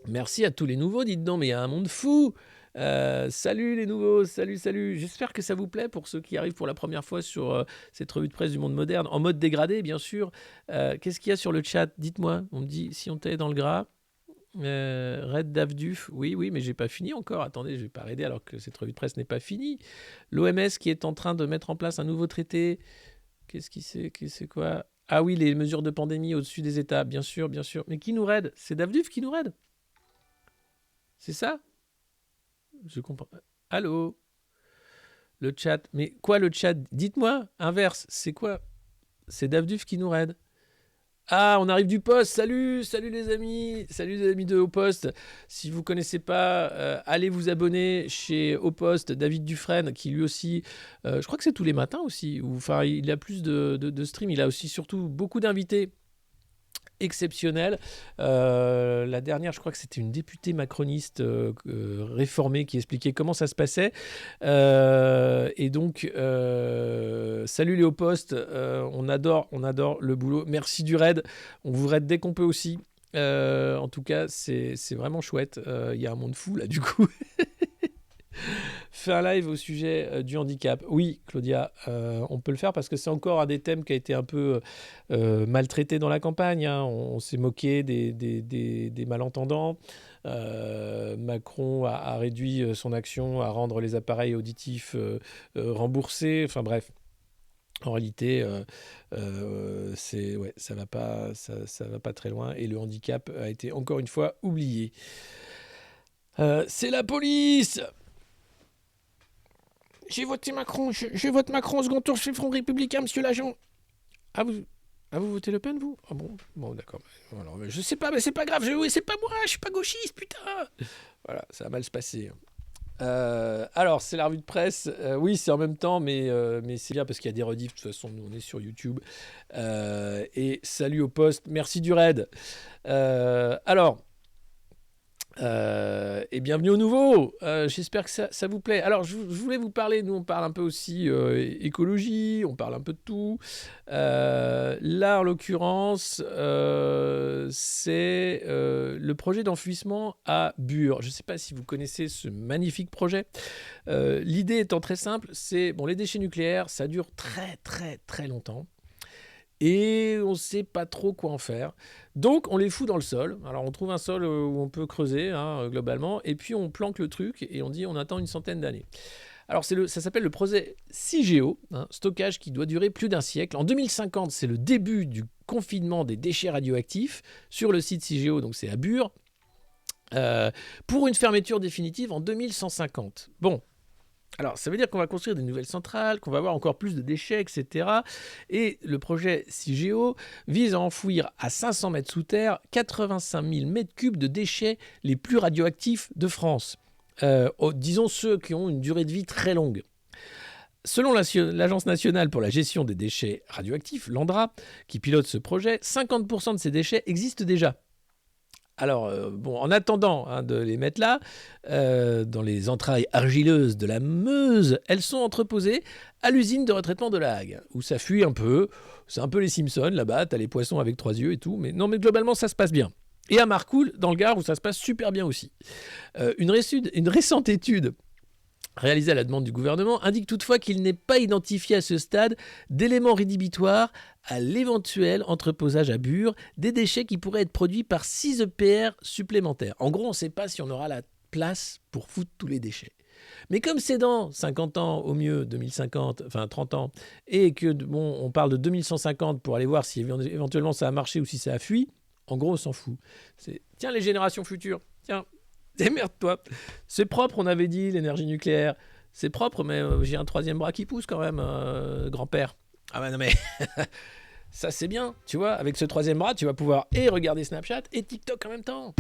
Merci à tous les nouveaux, dites donc, mais il y a un monde fou. Salut les nouveaux, salut. J'espère que ça vous plaît pour ceux qui arrivent pour la première fois sur cette revue de presse du monde moderne, en mode dégradé bien sûr. Qu'est-ce qu'il y a sur le chat? Dites-moi, on me dit si on t'est dans le gras. Red Davduf, oui, mais j'ai pas fini encore. Attendez, je vais pas arrêter alors que cette revue de presse n'est pas finie. L'OMS qui est en train de mettre en place un nouveau traité. C'est quoi? Ah oui, les mesures de pandémie au-dessus des États, bien sûr. Mais qui nous raide? C'est Davduf qui nous raide? C'est ça? Je comprends. Allô? Le chat. Mais quoi le chat? Dites-moi, inverse, c'est quoi? C'est Davduf qui nous raide. Ah, on arrive du poste. Salut les amis. Salut les amis de Au Poste. Si vous ne connaissez pas, allez vous abonner chez Au Poste, David Dufresne, qui lui aussi, je crois que c'est tous les matins aussi. Enfin, il a plus de streams. Il a aussi surtout beaucoup d'invités exceptionnel. La dernière, je crois que c'était une députée macroniste réformée qui expliquait comment ça se passait. Et donc, salut les hauts postes, on adore le boulot. Merci du raid. On vous raid dès qu'on peut aussi. En tout cas, c'est vraiment chouette. Il y a un monde fou là, du coup. Faire un live au sujet du handicap. Oui, Claudia, on peut le faire parce que c'est encore un des thèmes qui a été un peu maltraité dans la campagne, hein. On s'est moqué des malentendants. Macron a réduit son action à rendre les appareils auditifs remboursés. Enfin bref. En réalité, ça va pas très loin et le handicap a été encore une fois oublié. C'est la police! J'ai voté Macron, je vote Macron au second tour, je fais Front Républicain, monsieur l'agent. Ah, vous votez Le Pen, vous? Ah bon, d'accord. Alors, je sais pas, mais c'est pas grave, c'est pas moi, je suis pas gauchiste, putain. Voilà, ça va mal se passer. Alors, c'est la revue de presse. Oui, c'est en même temps, mais c'est bien parce qu'il y a des rediffs. De toute façon, nous, on est sur YouTube. Et salut au poste, merci du raid. Alors... et bienvenue au nouveau. J'espère que ça vous plaît. Alors je voulais vous parler, nous on parle un peu aussi écologie, on parle un peu de tout. Là en l'occurrence c'est le projet d'enfouissement à Bure. Je ne sais pas si vous connaissez ce magnifique projet. L'idée étant très simple, c'est les déchets nucléaires, ça dure très très très longtemps. Et on ne sait pas trop quoi en faire. Donc, on les fout dans le sol. Alors, on trouve un sol où on peut creuser, globalement, et puis on planque le truc, et on dit on attend une centaine d'années. Alors, ça s'appelle le projet CIGEO, stockage qui doit durer plus d'un siècle. En 2050, c'est le début du confinement des déchets radioactifs sur le site CIGEO, donc c'est à Bure, pour une fermeture définitive en 2150. Bon. Alors, ça veut dire qu'on va construire des nouvelles centrales, qu'on va avoir encore plus de déchets, etc. Et le projet CIGEO vise à enfouir à 500 mètres sous terre 85 000 mètres cubes de déchets les plus radioactifs de France. Disons ceux qui ont une durée de vie très longue. Selon l'Agence nationale pour la gestion des déchets radioactifs, l'ANDRA, qui pilote ce projet, 50% de ces déchets existent déjà. Alors, en attendant de les mettre là, dans les entrailles argileuses de la Meuse, elles sont entreposées à l'usine de retraitement de La Hague, où ça fuit un peu. C'est un peu les Simpsons, là-bas, t'as les poissons avec 3 yeux et tout. Mais globalement, ça se passe bien. Et à Marcoule, dans le Gard, où ça se passe super bien aussi. Une récente étude réalisée à la demande du gouvernement indique toutefois qu'il n'est pas identifié à ce stade d'éléments rédhibitoires à l'éventuel entreposage à Bure des déchets qui pourraient être produits par 6 EPR supplémentaires. En gros, on ne sait pas si on aura la place pour foutre tous les déchets. Mais comme c'est dans 50 ans, au mieux 2050, enfin 30 ans, et que on parle de 2150 pour aller voir si éventuellement ça a marché ou si ça a fui, en gros, on s'en fout. Tiens, les générations futures, tiens, démerde-toi. C'est propre, on avait dit, l'énergie nucléaire. C'est propre, mais j'ai un troisième bras qui pousse quand même, grand-père. Ah bah non mais... Ça c'est bien, tu vois, avec ce troisième bras, tu vas pouvoir et regarder Snapchat et TikTok en même temps.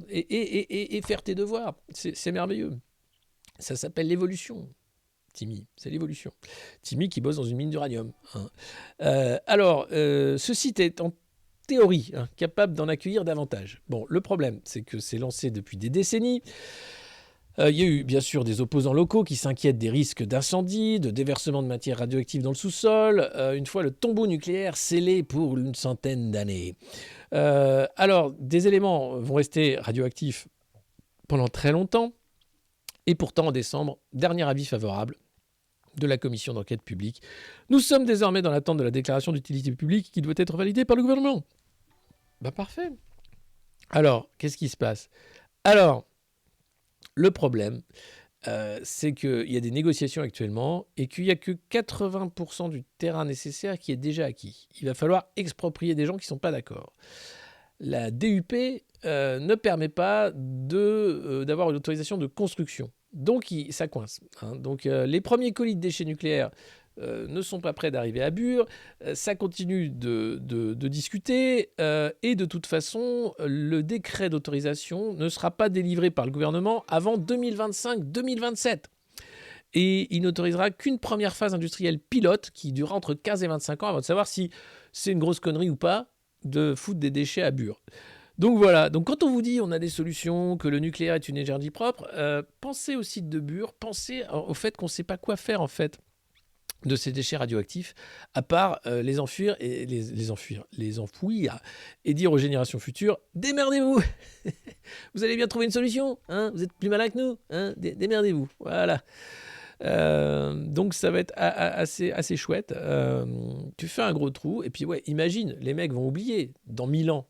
Et faire tes devoirs. C'est merveilleux. Ça s'appelle l'évolution, Timmy. C'est l'évolution. Timmy qui bosse dans une mine d'uranium. Alors, ce site est en théorie capable d'en accueillir davantage. Bon, le problème, c'est que c'est lancé depuis des décennies. Il y a eu bien sûr des opposants locaux qui s'inquiètent des risques d'incendie, de déversement de matières radioactives dans le sous-sol, une fois le tombeau nucléaire scellé pour une centaine d'années. Alors, des éléments vont rester radioactifs pendant très longtemps, et pourtant en décembre, dernier avis favorable de la commission d'enquête publique. Nous sommes désormais dans l'attente de la déclaration d'utilité publique qui doit être validée par le gouvernement. Bah parfait. Alors, qu'est-ce qui se passe ? Alors, le problème, c'est qu'il y a des négociations actuellement et qu'il n'y a que 80% du terrain nécessaire qui est déjà acquis. Il va falloir exproprier des gens qui ne sont pas d'accord. La DUP ne permet pas d'avoir une autorisation de construction. Donc, ça coince. Donc, les premiers colis de déchets nucléaires ne sont pas prêts d'arriver à Bure. Ça continue de discuter. Et de toute façon, le décret d'autorisation ne sera pas délivré par le gouvernement avant 2025-2027. Et il n'autorisera qu'une première phase industrielle pilote qui durera entre 15 et 25 ans avant de savoir si c'est une grosse connerie ou pas de foutre des déchets à Bure. Donc voilà, donc quand on vous dit on a des solutions, que le nucléaire est une énergie propre, pensez au site de Bure, pensez au fait qu'on ne sait pas quoi faire en fait de ces déchets radioactifs, à part les enfouir et dire aux générations futures, démerdez-vous. Vous allez bien trouver une solution, vous êtes plus malin que nous, démerdez-vous. Voilà. Donc ça va être assez chouette. Tu fais un gros trou et puis ouais, imagine, les mecs vont oublier dans 1000 ans.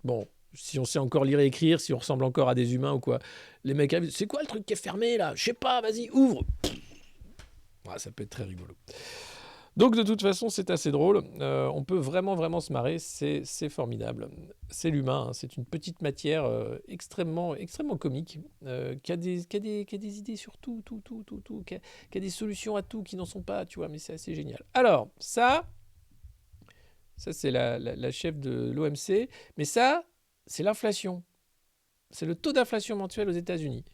Bon, si on sait encore lire et écrire, si on ressemble encore à des humains ou quoi, les mecs, c'est quoi le truc qui est fermé là ? Je sais pas, vas-y, ouvre. Ouais, ça peut être très rigolo. Donc de toute façon, c'est assez drôle. On peut vraiment se marrer. C'est formidable. C'est l'humain. C'est une petite matière extrêmement comique qui a des idées sur tout, qui a des solutions à tout qui n'en sont pas, tu vois. Mais c'est assez génial. Alors ça c'est la chef de l'OMC. Mais ça, c'est l'inflation. C'est le taux d'inflation mensuel aux États-Unis.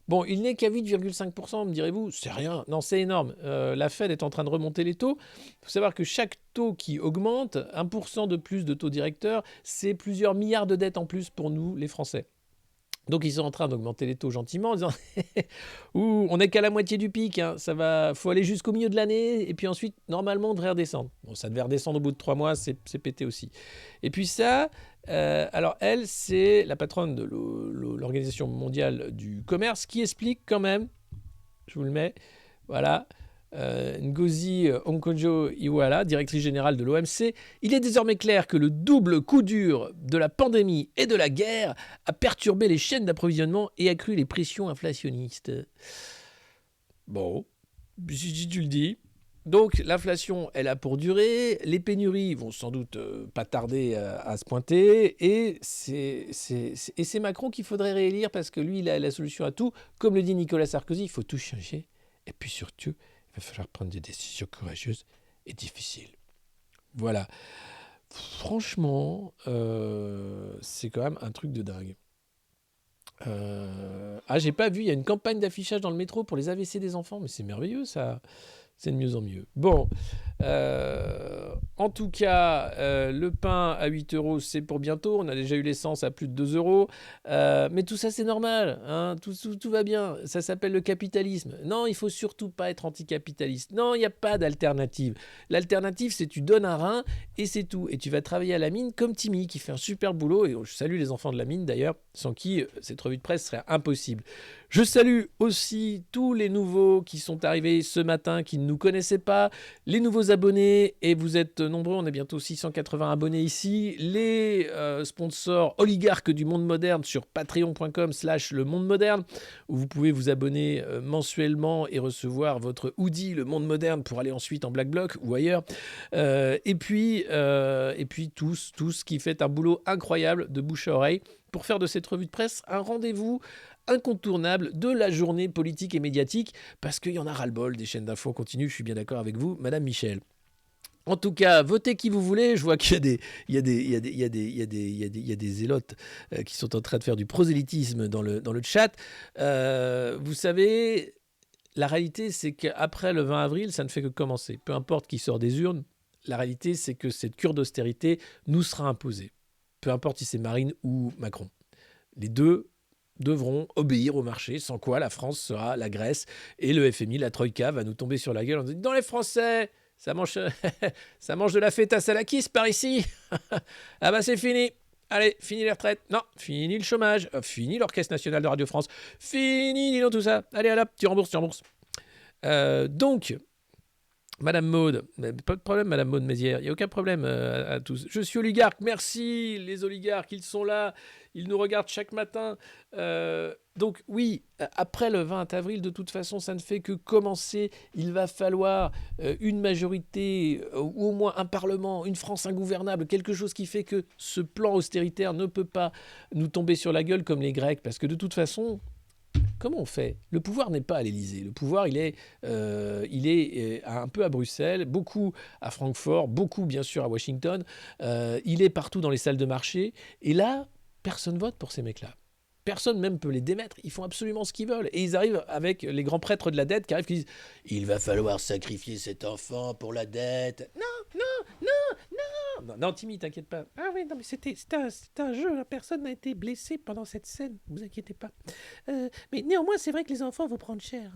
Bon, il n'est qu'à 8,5%, me direz-vous, c'est rien. Non, c'est énorme. La Fed est en train de remonter les taux. Il faut savoir que chaque taux qui augmente, 1% de plus de taux directeur, c'est plusieurs milliards de dettes en plus pour nous, les Français. Donc ils sont en train d'augmenter les taux gentiment en disant on n'est qu'à la moitié du pic, ça va, faut aller jusqu'au milieu de l'année et puis ensuite normalement on devrait redescendre. Bon, ça devait redescendre au bout de 3 mois, c'est pété aussi. Et puis ça, alors elle, c'est la patronne de l'Organisation mondiale du commerce qui explique quand même, je vous le mets, voilà. Ngozi Okonjo-Iweala, directrice générale de l'OMC, il est désormais clair que le double coup dur de la pandémie et de la guerre a perturbé les chaînes d'approvisionnement et accru les pressions inflationnistes. Bon, si tu le dis. Donc l'inflation, elle a pour durer, les pénuries vont sans doute pas tarder à se pointer, et c'est Macron qu'il faudrait réélire parce que lui, il a la solution à tout. Comme le dit Nicolas Sarkozy, il faut tout changer, et puis surtout, il va falloir prendre des décisions courageuses et difficiles. Voilà. Franchement, c'est quand même un truc de dingue. J'ai pas vu, il y a une campagne d'affichage dans le métro pour les AVC des enfants, mais c'est merveilleux ça. C'est de mieux en mieux. Bon, en tout cas, le pain à 8 €, c'est pour bientôt. On a déjà eu l'essence à plus de 2 €. Mais tout ça, c'est normal. Tout va bien. Ça s'appelle le capitalisme. Non, il faut surtout pas être anticapitaliste. Non, il n'y a pas d'alternative. L'alternative, c'est tu donnes un rein et c'est tout. Et tu vas travailler à la mine comme Timmy, qui fait un super boulot. Et je salue les enfants de la mine, d'ailleurs, sans qui cette revue de presse serait impossible. Je salue aussi tous les nouveaux qui sont arrivés ce matin, qui ne nous connaissaient pas, les nouveaux abonnés, et vous êtes nombreux, on est bientôt 680 abonnés ici, les sponsors oligarques du monde moderne sur patreon.com/le monde moderne, où vous pouvez vous abonner mensuellement et recevoir votre hoodie Le Monde Moderne pour aller ensuite en Black Bloc ou ailleurs. Et puis tous qui fait un boulot incroyable de bouche à oreille pour faire de cette revue de presse un rendez-vous incontournable de la journée politique et médiatique, parce qu'il y en a ras-le-bol des chaînes d'infos continues, je suis bien d'accord avec vous, Madame Michel. En tout cas, votez qui vous voulez. Je vois qu'il y a des zélotes qui sont en train de faire du prosélytisme dans le chat. Vous savez, la réalité, c'est qu'après le 20 avril, ça ne fait que commencer. Peu importe qui sort des urnes, la réalité, c'est que cette cure d'austérité nous sera imposée. Peu importe si c'est Marine ou Macron. Les deux devront obéir au marché, sans quoi la France sera la Grèce et le FMI, la Troïka, va nous tomber sur la gueule en disant « Dans les Français, ça mange de la feta salakis par ici. Ah bah c'est fini. Allez, fini les retraites. Non, fini le chômage. Fini l'Orchestre National de Radio France. Fini, dis donc tout ça. Allez, tu rembourses. Donc, Madame Maud, pas de problème, Madame Maud Mézières, il n'y a aucun problème à tous. Je suis oligarque, merci les oligarques, ils sont là, ils nous regardent chaque matin. Donc oui, après le 20 avril, de toute façon, ça ne fait que commencer. Il va falloir une majorité, ou au moins un parlement, une France ingouvernable, quelque chose qui fait que ce plan austéritaire ne peut pas nous tomber sur la gueule comme les Grecs, parce que de toute façon... Comment on fait ? Le pouvoir n'est pas à l'Élysée. Le pouvoir, il est un peu à Bruxelles, beaucoup à Francfort, beaucoup bien sûr à Washington. Il est partout dans les salles de marché. Et là, personne vote pour ces mecs-là. Personne même peut les démettre. Ils font absolument ce qu'ils veulent. Et ils arrivent avec les grands prêtres de la dette qui arrivent qui disent « Il va falloir sacrifier cet enfant pour la dette. » Non, Timmy, t'inquiète pas. Ah oui, non, mais c'était un jeu, hein. Personne n'a été blessé pendant cette scène, ne vous inquiétez pas. Mais néanmoins, c'est vrai que les enfants vont prendre cher,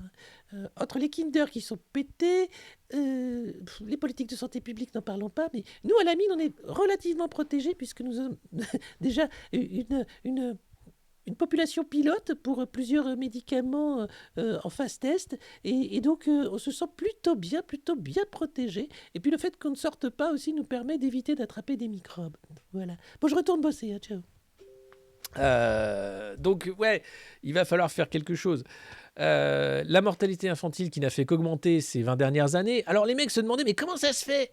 hein. Entre les Kinder qui sont pétés, les politiques de santé publique, n'en parlons pas, mais nous, à la mine, on est relativement protégés puisque nous avons déjà une population pilote pour plusieurs médicaments en phase test, et donc on se sent plutôt bien protégé. Et puis le fait qu'on ne sorte pas aussi nous permet d'éviter d'attraper des microbes. Voilà. Bon, je retourne bosser, hein, ciao. Donc ouais, il va falloir faire quelque chose. La mortalité infantile qui n'a fait qu'augmenter ces 20 dernières années. Alors les mecs se demandaient, mais comment ça se fait ?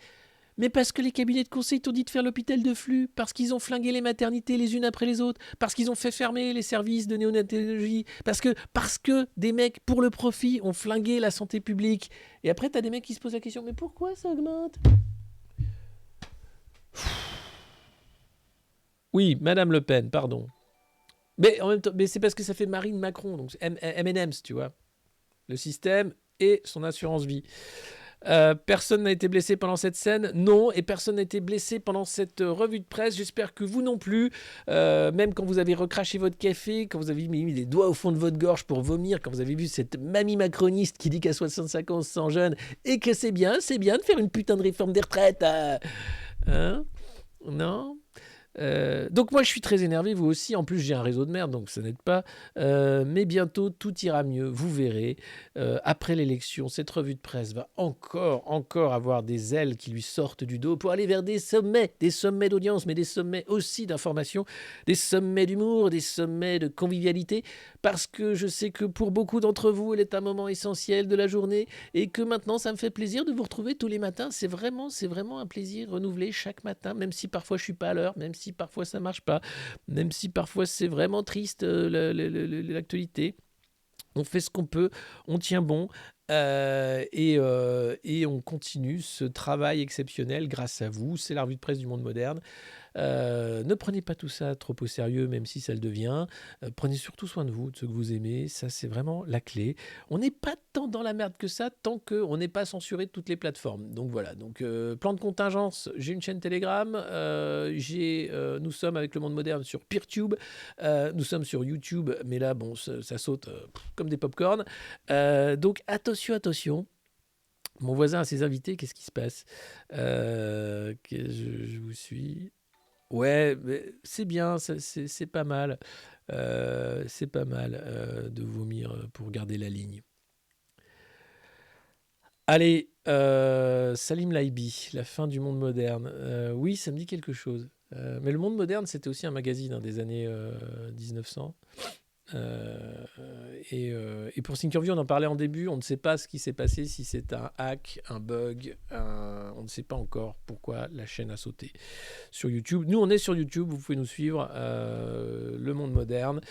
Mais parce que les cabinets de conseil t'ont dit de faire l'hôpital de flux, parce qu'ils ont flingué les maternités les unes après les autres, parce qu'ils ont fait fermer les services de néonatologie, parce que des mecs, pour le profit, ont flingué la santé publique. Et après, t'as des mecs qui se posent la question, mais pourquoi ça augmente ? Oui, Madame Le Pen, pardon. Mais en même temps, c'est parce que ça fait Marine Macron, donc M&M's, tu vois. Le système et son assurance vie. Personne n'a été blessé pendant cette scène, non, et personne n'a été blessé pendant cette revue de presse. J'espère que vous non plus, même quand vous avez recraché votre café, quand vous avez mis les doigts au fond de votre gorge pour vomir, quand vous avez vu cette mamie macroniste qui dit qu'à 65 ans on se sent jeune, et que c'est bien de faire une putain de réforme des retraites. Hein ? Non ? Donc moi je suis très énervé, vous aussi, en plus j'ai un réseau de merde donc ça n'aide pas, mais bientôt tout ira mieux, vous verrez. Après l'élection, cette revue de presse va encore avoir des ailes qui lui sortent du dos pour aller vers des sommets d'audience, mais des sommets aussi d'information, des sommets d'humour, des sommets de convivialité, parce que je sais que pour beaucoup d'entre vous elle est un moment essentiel de la journée, et que maintenant ça me fait plaisir de vous retrouver tous les matins. C'est vraiment un plaisir renouvelé chaque matin, même si parfois je suis pas à l'heure, même si parfois ça marche pas, même si parfois c'est vraiment triste l'actualité. On fait ce qu'on peut, on tient bon, et on continue ce travail exceptionnel grâce à vous. C'est la revue de presse du monde moderne. Ne prenez pas tout ça trop au sérieux, même si ça le devient. Prenez surtout soin de vous, de ceux que vous aimez. Ça, c'est vraiment la clé. On n'est pas tant dans la merde que ça, tant qu'on n'est pas censuré de toutes les plateformes. Donc voilà. Donc, plan de contingence, j'ai une chaîne Telegram. Nous sommes avec le monde moderne sur Peertube. Nous sommes sur YouTube, mais là, bon, ça saute comme des pop-corn. Donc, attention. Mon voisin a ses invités, qu'est-ce qui se passe ? Je vous suis. Ouais, mais c'est bien, c'est pas mal. C'est pas mal de vomir pour garder la ligne. Allez, Salim Laibi, La fin du monde moderne. Oui, ça me dit quelque chose. Mais le monde moderne, c'était aussi un magazine des années 1900. Et pour Thinkerview, on en parlait en début, on ne sait pas ce qui s'est passé, si c'est un hack, un bug, on ne sait pas encore pourquoi la chaîne a sauté sur YouTube. Nous, on est sur YouTube, vous pouvez nous suivre, Le Monde Moderne,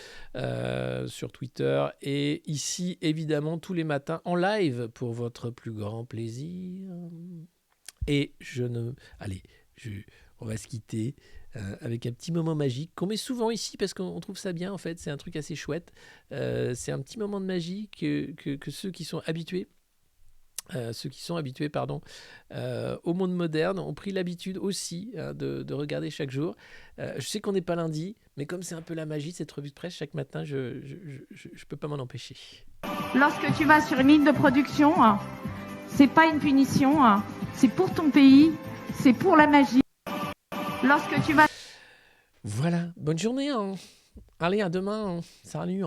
sur Twitter, et ici, évidemment, tous les matins en live pour votre plus grand plaisir. Et on va se quitter avec un petit moment magique qu'on met souvent ici parce qu'on trouve ça bien, en fait. C'est un truc assez chouette. C'est un petit moment de magie que ceux qui sont habitués, au monde moderne ont pris l'habitude aussi de regarder chaque jour. Je sais qu'on n'est pas lundi, mais comme c'est un peu la magie de cette revue de presse, chaque matin, je peux pas m'en empêcher. Lorsque tu vas sur une ligne de production, c'est pas une punition, c'est pour ton pays, c'est pour la magie. Lorsque tu vas... Voilà, bonne journée. Allez, à demain. Salut.